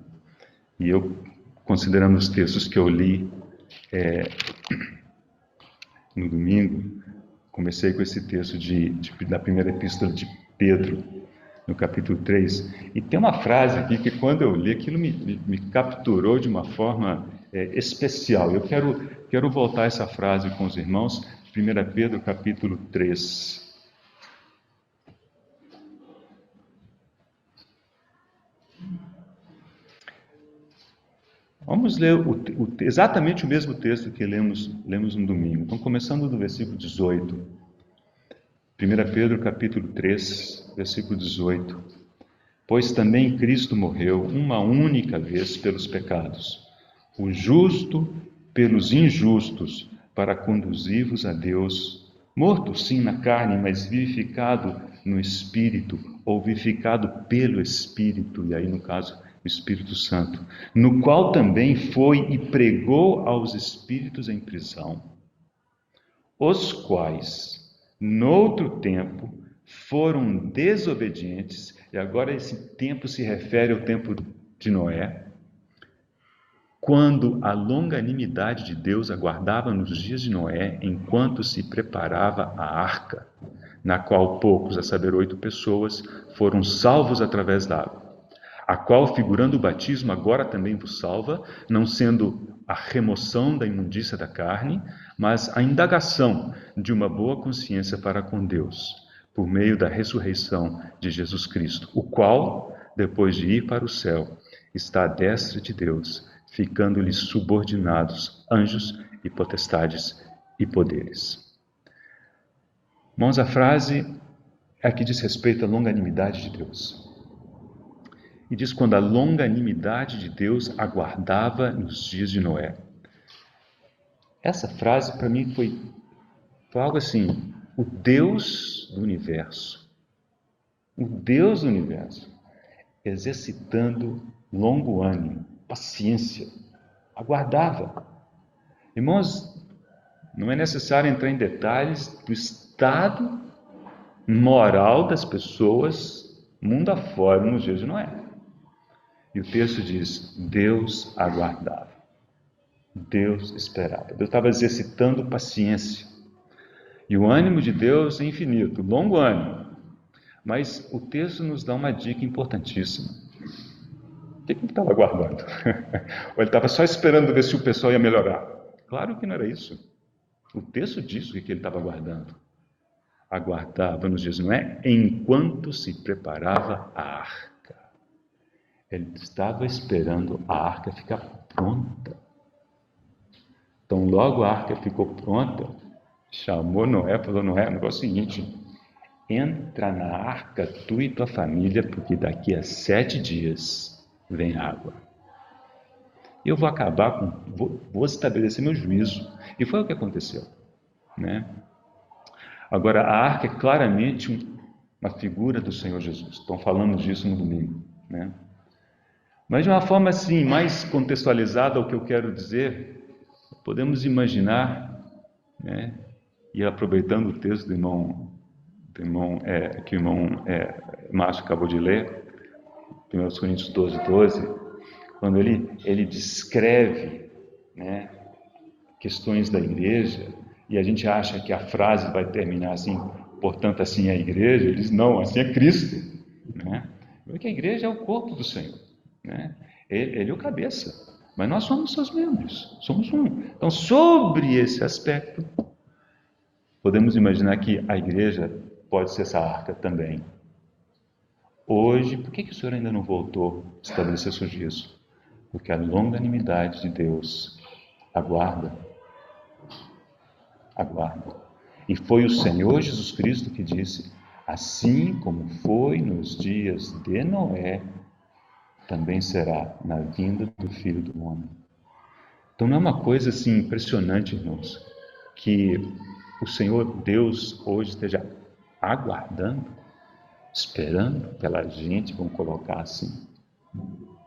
E eu, considerando os textos que eu li no domingo, comecei com esse texto da primeira epístola de Pedro, no capítulo 3. E tem uma frase aqui que, quando eu li, aquilo me capturou de uma forma especial. Eu quero voltar essa frase com os irmãos, 1 Pedro, capítulo 3. Vamos ler exatamente o mesmo texto que lemos no domingo. Então, começando do versículo 18. 1 Pedro, capítulo 3, versículo 18. Pois também Cristo morreu uma única vez pelos pecados, o justo pelos injustos, para conduzir-vos a Deus, morto sim na carne, mas vivificado no Espírito, ou vivificado pelo Espírito, e aí no caso o Espírito Santo, no qual também foi e pregou aos espíritos em prisão, os quais, noutro tempo, foram desobedientes, e agora esse tempo se refere ao tempo de Noé, quando a longanimidade de Deus aguardava nos dias de Noé, enquanto se preparava a arca, na qual poucos, a saber 8 pessoas, foram salvos através da água, a qual, figurando o batismo, agora também vos salva, não sendo a remoção da imundícia da carne, mas a indagação de uma boa consciência para com Deus, por meio da ressurreição de Jesus Cristo, o qual, depois de ir para o céu, está à destra de Deus, ficando-lhes subordinados anjos e potestades e poderes. Irmãos, a frase aqui diz respeito à longanimidade de Deus. E diz quando a longanimidade de Deus aguardava nos dias de Noé. Essa frase para mim foi algo assim, o Deus do universo, exercitando longo ânimo, paciência, aguardava. Irmãos, não é necessário entrar em detalhes do estado moral das pessoas mundo afora nos dias de Noé. E o texto diz, Deus aguardava, Deus esperava, Deus estava exercitando paciência. E o ânimo de Deus é infinito, longo ânimo. Mas o texto nos dá uma dica importantíssima. O que ele estava aguardando? Ou ele estava só esperando ver se o pessoal ia melhorar? Claro que não era isso. O texto diz o que ele estava aguardando. Aguardava nos dias de Noé enquanto se preparava a arca. Ele estava esperando a arca ficar pronta. Então, logo a arca ficou pronta, chamou Noé, falou, Noé, o negócio é o seguinte, entra na arca tu e tua família, porque daqui a 7 dias vem água. Eu vou acabar vou estabelecer meu juízo. E foi o que aconteceu, né? Agora, a arca é claramente uma figura do Senhor Jesus. Estão falando disso no domingo, né? Mas de uma forma assim, mais contextualizada, o que eu quero dizer, podemos imaginar, né? E aproveitando o texto que o irmão Márcio acabou de ler, 1 Coríntios 12, quando ele descreve, né, questões da igreja, e a gente acha que a frase vai terminar assim, portanto assim é a igreja, ele diz, não, assim é Cristo, né? Porque a igreja é o corpo do Senhor, né? Ele é o cabeça, mas nós somos seus membros, somos um. Então, sobre esse aspecto, podemos imaginar que a igreja pode ser essa arca também. Hoje, por que o Senhor ainda não voltou a estabelecer seu juízo? Porque a longanimidade de Deus aguarda. E foi o Senhor Jesus Cristo que disse, assim como foi nos dias de Noé, também será na vinda do Filho do Homem. Então não é uma coisa assim impressionante, irmãos, que o Senhor Deus hoje esteja aguardando, esperando pela gente, vamos colocar assim,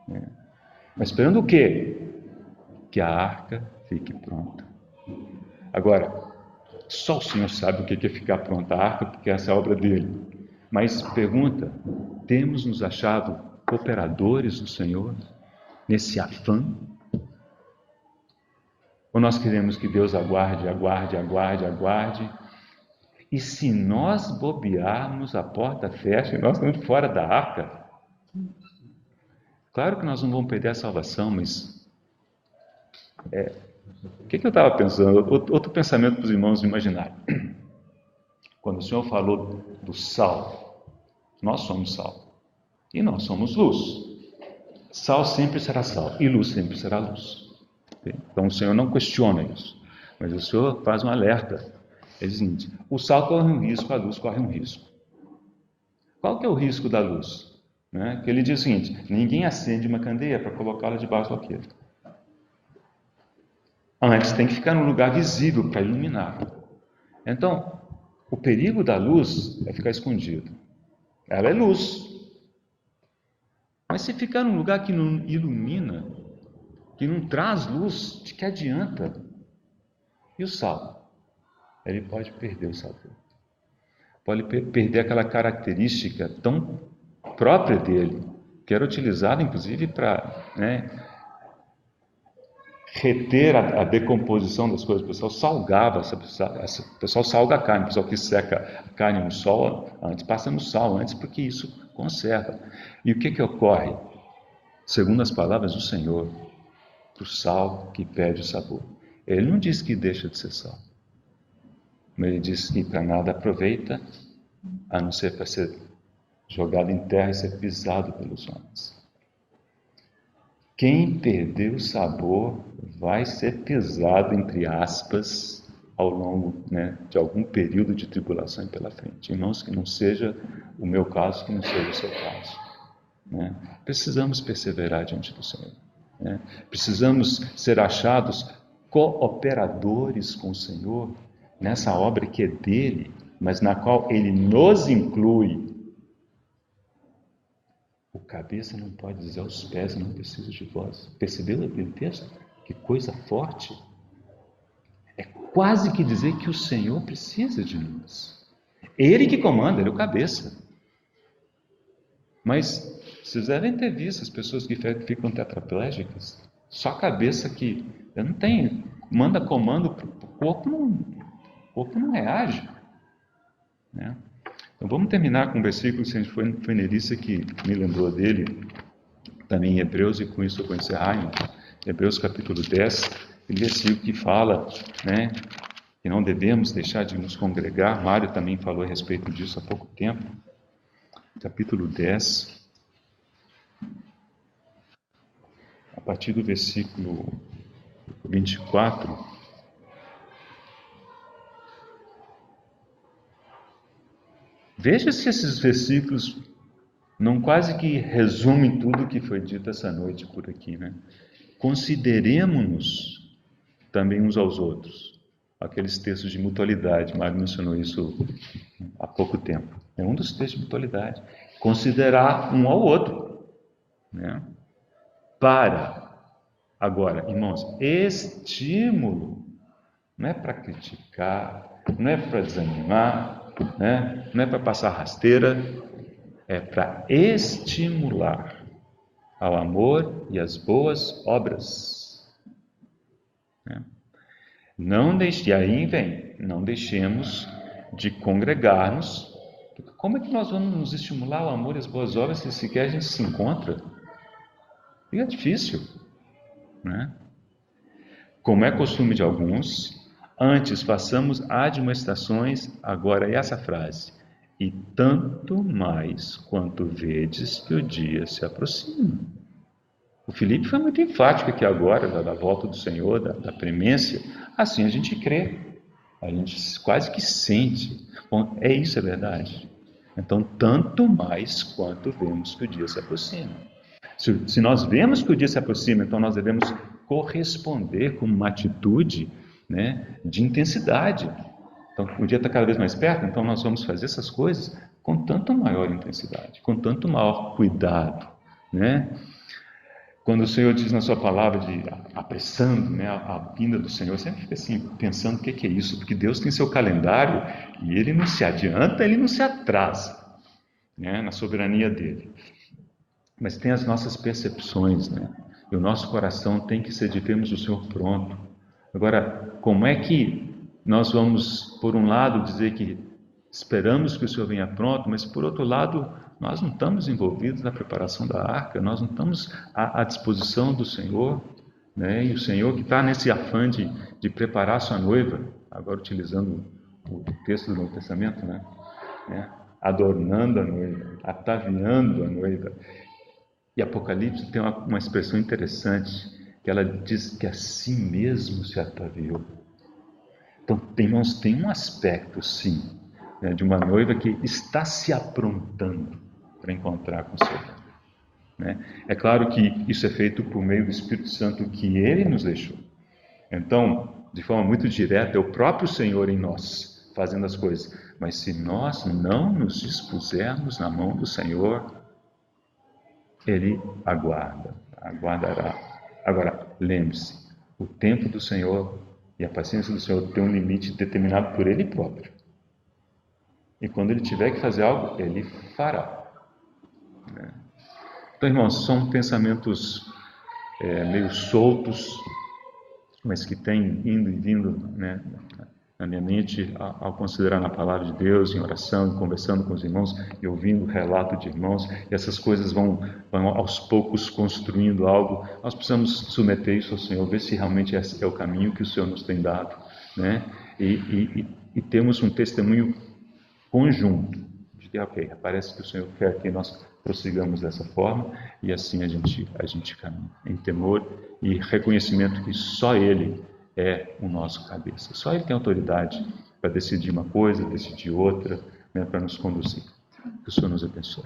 né? Mas esperando o quê? Que a arca fique pronta. Agora, só o Senhor sabe o que é ficar pronta a arca, porque essa é a obra dele. Mas pergunta, temos nos achado cooperadores do Senhor nesse afã? Ou nós queremos que Deus aguarde? E se nós bobearmos, a porta fecha e nós estamos fora da arca? Claro que nós não vamos perder a salvação, mas o que eu estava pensando? Outro pensamento para os irmãos imaginarem. Quando o Senhor falou do sal, nós somos sal e nós somos luz. Sal sempre será sal e luz sempre será luz. Então o Senhor não questiona isso, mas o Senhor faz um alerta. Ele diz o seguinte, o sal corre um risco, a luz corre um risco. Qual que é o risco da luz? né? Que ele diz o seguinte: ninguém acende uma candeia para colocá-la debaixo do alqueire. Antes tem que ficar num lugar visível para iluminar. Então, o perigo da luz é ficar escondido. Ela é luz. Mas se ficar num lugar que não ilumina, que não traz luz, de que adianta? E o sal? Ele pode perder o sabor. Pode perder aquela característica tão própria dele, que era utilizada inclusive para, né, reter a decomposição das coisas. O pessoal salgava, o pessoal salga a carne, o pessoal que seca a carne no sol, antes passa no sal, antes, porque isso conserva. E o que ocorre? Segundo as palavras do Senhor, o sal que perde o sabor. Ele não diz que deixa de ser sal, mas ele diz que para nada aproveita, a não ser para ser jogado em terra e ser pisado pelos homens. Quem perder o sabor vai ser pesado, entre aspas, ao longo, né, de algum período de tribulação pela frente. Irmãos, que não seja o meu caso, que não seja o seu caso, né? Precisamos perseverar diante do Senhor, né? Precisamos ser achados cooperadores com o Senhor nessa obra que é dele, mas na qual ele nos inclui. O cabeça não pode dizer aos pés: não preciso de vós. Percebeu aquele texto? Que coisa forte! É quase que dizer que o Senhor precisa de nós. Ele que comanda, ele é o cabeça. Mas vocês devem ter visto as pessoas que ficam tetraplégicas. Só a cabeça que não tem, manda comando, o corpo não reage, né? Então vamos terminar com um versículo, se a gente foi Nerissa que me lembrou dele, também em Hebreus, e com isso eu vou encerrar, em Hebreus capítulo 10, aquele versículo que fala, né, que não devemos deixar de nos congregar. Mário também falou a respeito disso há pouco tempo. Capítulo 10, a partir do versículo 24, veja se esses versículos não quase que resumem tudo o que foi dito essa noite por aqui, né? Consideremos-nos também uns aos outros. Aqueles textos de mutualidade, Mário mencionou isso há pouco tempo. É um dos textos de mutualidade. Considerar um ao outro, né? Para, agora, irmãos, estímulo. Não é para criticar, não é para desanimar, né? Não é para passar rasteira, é para estimular ao amor e às boas obras, né? E aí vem, não deixemos de congregar-nos. Como é que nós vamos nos estimular ao amor e às boas obras se sequer a gente se encontra? Fica difícil, né? Como é costume de alguns, antes façamos admoestações, agora é essa frase: e tanto mais quanto vedes que o dia se aproxima. O Filipe foi muito enfático aqui agora, da volta do Senhor, da premência. Assim a gente crê, a gente quase que sente. Bom, isso é verdade. Então, tanto mais quanto vemos que o dia se aproxima. Se nós vemos que o dia se aproxima, então nós devemos corresponder com uma atitude, né, de intensidade. Então, o dia está cada vez mais perto, então nós vamos fazer essas coisas com tanto maior intensidade, com tanto maior cuidado, né? Quando o Senhor diz na sua palavra de apressando, né, a vinda do Senhor, sempre fica assim, pensando o que é isso, porque Deus tem seu calendário e Ele não se adianta, Ele não se atrasa, né, na soberania dEle. Mas tem as nossas percepções, né? E o nosso coração tem que ser de vermos o Senhor pronto. Agora, como é que nós vamos, por um lado, dizer que esperamos que o Senhor venha pronto, mas por outro lado, nós não estamos envolvidos na preparação da arca, nós não estamos à disposição do Senhor, né? E o Senhor que está nesse afã de preparar a sua noiva, agora utilizando o texto do Novo Testamento, né? Adornando a noiva, ataviando a noiva. E Apocalipse tem uma expressão interessante, que ela diz que assim mesmo se ataviou. Então, irmãos, tem um aspecto, sim, né, de uma noiva que está se aprontando para encontrar com o Senhor. né? É claro que isso é feito por meio do Espírito Santo que Ele nos deixou. Então, de forma muito direta, é o próprio Senhor em nós fazendo as coisas. Mas se nós não nos dispusermos na mão do Senhor, Ele aguardará. Agora, lembre-se, o tempo do Senhor e a paciência do Senhor tem um limite determinado por Ele próprio. E quando Ele tiver que fazer algo, Ele fará. Então, irmãos, são pensamentos meio soltos, mas que têm indo e vindo, né, na minha mente ao considerar na palavra de Deus, em oração, conversando com os irmãos e ouvindo o relato de irmãos, e essas coisas vão aos poucos construindo algo. Nós precisamos submeter isso ao Senhor, ver se realmente esse é o caminho que o Senhor nos tem dado, né? E temos um testemunho conjunto de que, ok, parece que o Senhor quer que nós prossigamos dessa forma, e assim a gente caminha em temor e reconhecimento que só Ele é o nosso cabeça. Só Ele tem autoridade para decidir uma coisa, decidir outra, né, para nos conduzir. Que o Senhor nos abençoe.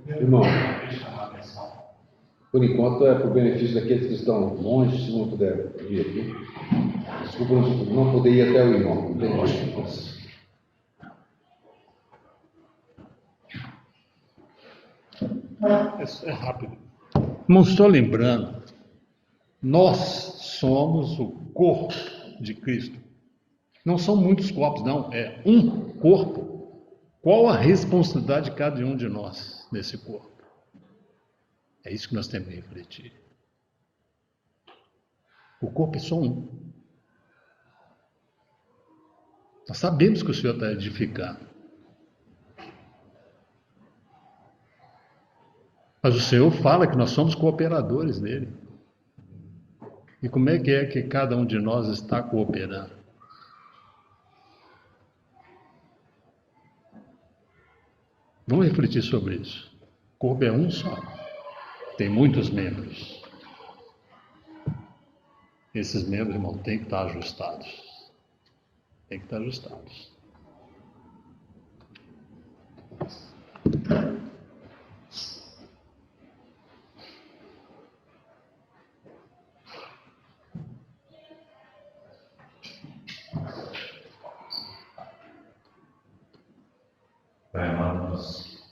Irmão, por enquanto é para o benefício daqueles que estão longe, se não puder vir aqui. Desculpa, não poder ir até o irmão. Não tem lógica. É rápido. Não estou lembrando, nós somos o corpo de Cristo. Não são muitos corpos, não, é um corpo. Qual a responsabilidade de cada um de nós nesse corpo? É isso que nós temos que refletir. O corpo é só um. Nós sabemos que o Senhor está edificando. Mas o Senhor fala que nós somos cooperadores nele. E como é que cada um de nós está cooperando? Vamos refletir sobre isso. O corpo é um só. Tem muitos membros. Esses membros, irmão, têm que estar ajustados. Tem que estar ajustados. Pai amado, nós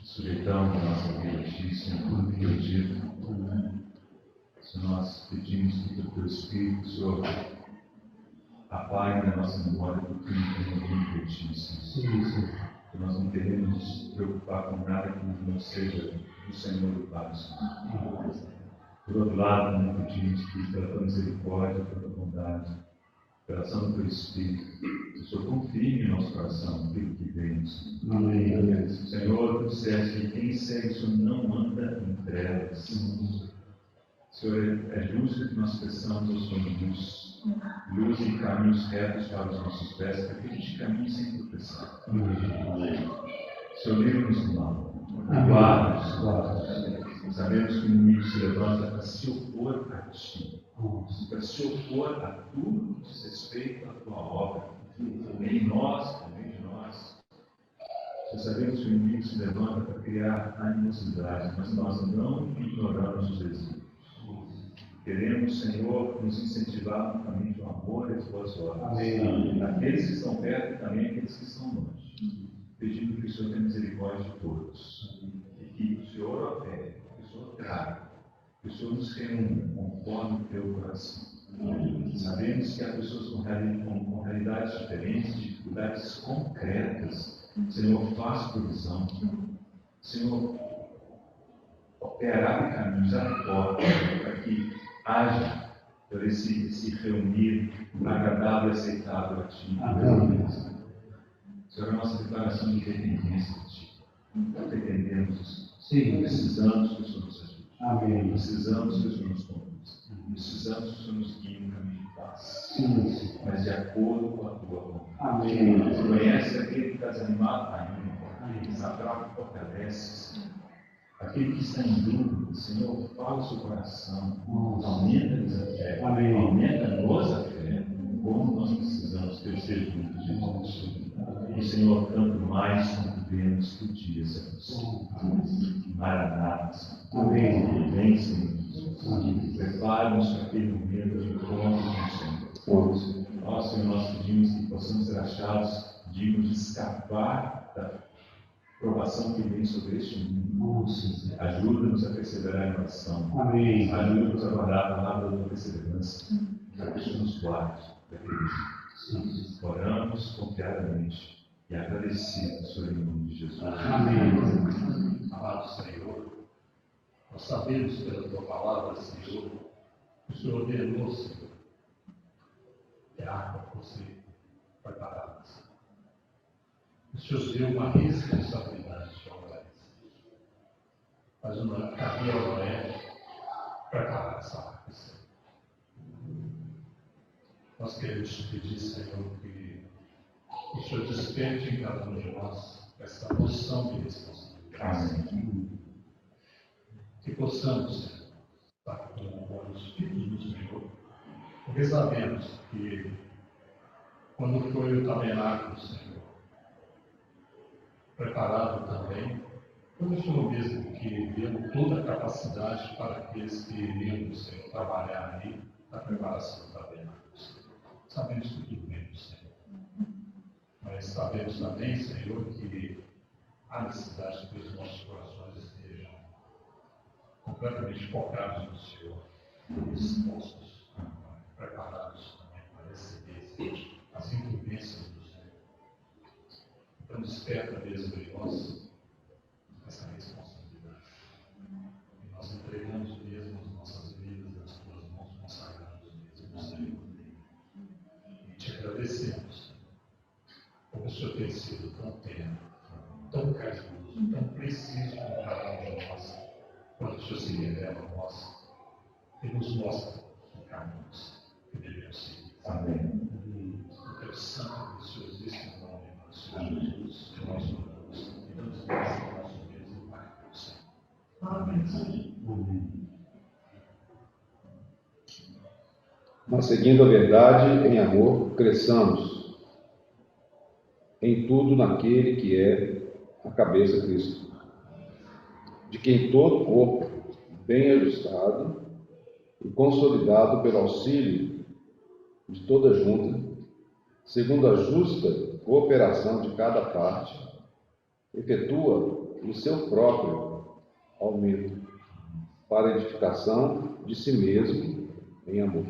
sujeitamos a nossa vida a Ti, Senhor, tudo que eu digo. Senhor, nós pedimos que o Teu Espírito, Senhor, apague na nossa memória tudo que não tem ouvido de Ti, Senhor. Que nós não queremos nos preocupar com nada que não seja do Senhor do Pai, Senhor. Por outro lado, também pedimos que pela Tua misericórdia, pela Tua bondade, pela ação do Teu Espírito, que o Senhor confirme em nosso coração aquilo que vemos. Amém. Amém. Senhor, Tu disseste que quem segue o Senhor não anda em trevas. Senhor, é justo que nós peçamos ao Senhor luz e caminhos retos para os nossos pés, para que a gente caminhe sem tropeçar. Senhor, livre-nos do mal. Guarda-nos. Sabemos que o inimigo se levanta para se opor a Ti, para se opor a tudo que diz respeito à Tua obra, em nós, também de nós. Sabemos que o inimigo se levanta para criar animosidade, mas nós não ignoramos os desígnios. Queremos, Senhor, nos incentivar no caminho do amor e das boas obras. Amém. Aqueles que estão perto e também aqueles que estão longe. Pedindo que o Senhor tenha misericórdia de todos. E que o Senhor opere, que o Senhor traga, que o Senhor nos reúna conforme o Teu coração. Sabemos que há pessoas com realidades diferentes, dificuldades concretas. Senhor, faz provisão. Senhor, abre caminhos, abre portas para que haja por esse reunir agradável e aceitável a Ti. Senhor, a nossa declaração de dependência de Ti. Nós dependemos, sim, precisamos que o Senhor nos ajude. Amém. Precisamos que o Senhor nos conduza. Precisamos que o Senhor nos guie no caminho de paz. Sim. Mas de acordo com a Tua vontade. Amém. Você conhece aquele que está desanimado ainda. A troca fortalece. Aquele que está em dúvida, Senhor, fala o seu coração. Aumenta-nos a fé. Amém. Aumenta-nos a fé. como nós precisamos crescer juntos, Jesus. E, Senhor, tanto mais quanto vemos que o dia se aproxima. Maranata. Amém. Vem, Senhor Jesus. Prepare-nos para aquele momento de encontro com o Senhor. Ó, Senhor, nós pedimos que possamos ser achados dignos de escapar da provação que vem sobre este mundo. Ajuda-nos a perseverar em oração. Amém. Ajuda-nos a guardar a palavra da perseverança. Para que isso nos guarde daqueles. Oramos confiadamente e agradecidos sobre o nome de Jesus. Amém. Amado Senhor, nós sabemos pela tua palavra, Senhor, que o Senhor ordenou, Senhor, que a arca fosse preparada. O Senhor deu uma responsabilidade de Noé. Mas não cabia a Noé preparar essa arca, Senhor. Nós queremos te pedir, Senhor, que o Senhor desperte em cada um de nós essa noção de responsabilidade. Amém. Que possamos, Senhor, estar com os filhos do Senhor, porque sabemos que quando foi o tabernáculo, Senhor, preparado também, foi o Senhor mesmo que deu toda a capacidade para aqueles que iriam, Senhor, trabalhar ali na preparação do tabernáculo. Sabemos que tudo bem, Senhor. Mas sabemos também, Senhor, que há necessidade que os nossos corações estejam completamente focados no Senhor, dispostos, preparados também para receber as incumbências do Senhor. Então, desperta mesmo em nós essa responsabilidade. E nós entregamos mesmo as nossas vidas nas tuas mãos, consagramos mesmo, Senhor. Agradecemos, porque o Senhor tem sido tão terno, tão carinhoso, tão preciso com cada um de nós, quando o Senhor se revela a nós e nos mostra o caminho que devemos seguir. Amém. O teu santo e preciosíssimo nome, nosso Senhor Jesus, que nós oramos e damos graças ao nosso Deus e Pai do Senhor. Amém. Amém. Mas seguindo a verdade em amor, cresçamos em tudo naquele que é a cabeça Cristo, de quem todo o corpo, bem ajustado e consolidado pelo auxílio de toda junta, segundo a justa cooperação de cada parte, efetua o seu próprio aumento para a edificação de si mesmo em amor.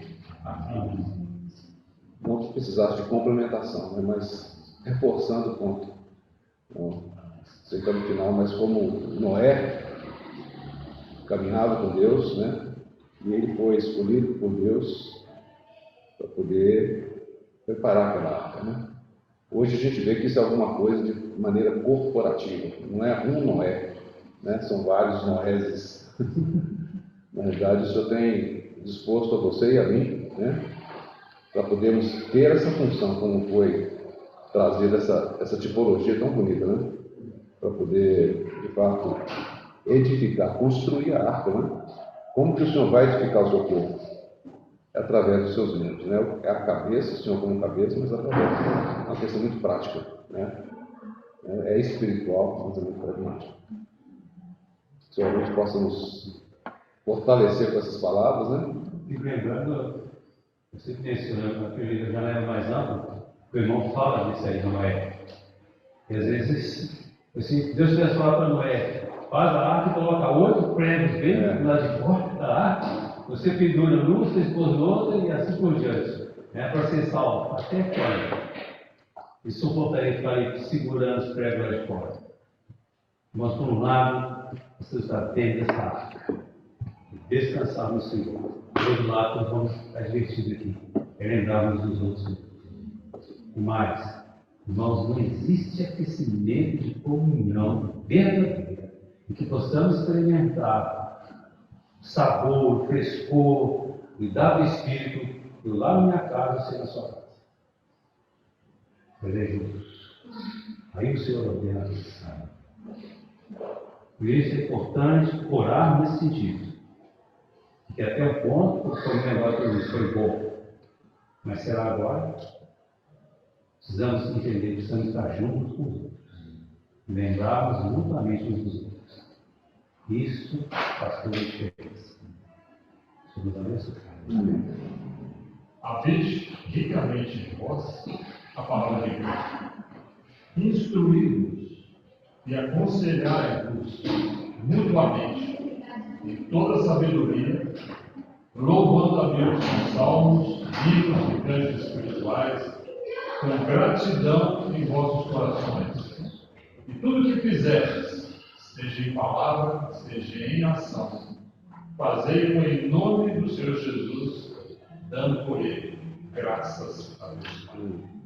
Não precisasse de complementação, né? Mas reforçando o ponto. Não sei que no final, mas como Noé caminhava com Deus, né? E ele foi escolhido por Deus para poder preparar aquela arca, né? Hoje a gente vê que isso é alguma coisa de maneira corporativa, não é um Noé, né? São vários Noéses. Na verdade, o Senhor tem disposto a você e a mim, né, para podermos ter essa função, como foi trazida essa tipologia tão bonita, né, para poder, de fato, edificar, construir a arca, né? Como que o Senhor vai edificar o seu corpo? É através dos seus membros, né? É a cabeça, o Senhor como cabeça, mas através de uma questão muito prática, né? É espiritual, mas é muito pragmático. Que o Senhor realmente possa nos fortalecer com essas palavras, né? E lembrando, você mencionando a janela mais ampla, o irmão fala disso aí, Noé. E às vezes, assim, Deus vai falar para Noé, faz a arca e coloca 8 pregos bem lá de fora da arca, você pendura num, você expôs no outro e assim por diante. Para ser salvo. Até quando? E suportaria ficar ali segurando os pregos lá de fora. Mas por um lado, você está dentro dessa arca. Descansar no Senhor. Do outro lado, nós vamos estar divertidos aqui. É lembrarmos dos outros. Mas, irmãos, não existe aquecimento de comunhão verdadeira em que possamos experimentar sabor, frescor, cuidar do Espírito, eu lá na minha casa, você na sua casa. Mas é juntos. Aí o Senhor ordena isso. Por isso é importante orar nesse sentido. Que até o ponto, como o negócio que foi bom. Mas será agora? Precisamos entender, precisamos estar juntos com os outros. Lembrarmos mutuamente uns dos outros. Isso faz toda a diferença. Somos abençoados. Habite ricamente em vós a palavra de Deus. Instruí-vos e aconselhai-vos mutuamente em toda sabedoria, louvando a Deus com salmos, hinos e cânticos espirituais, com gratidão em vossos corações. E tudo o que fizerdes, seja em palavra, seja em ação, fazei-o em nome do Senhor Jesus, dando por ele graças a Deus.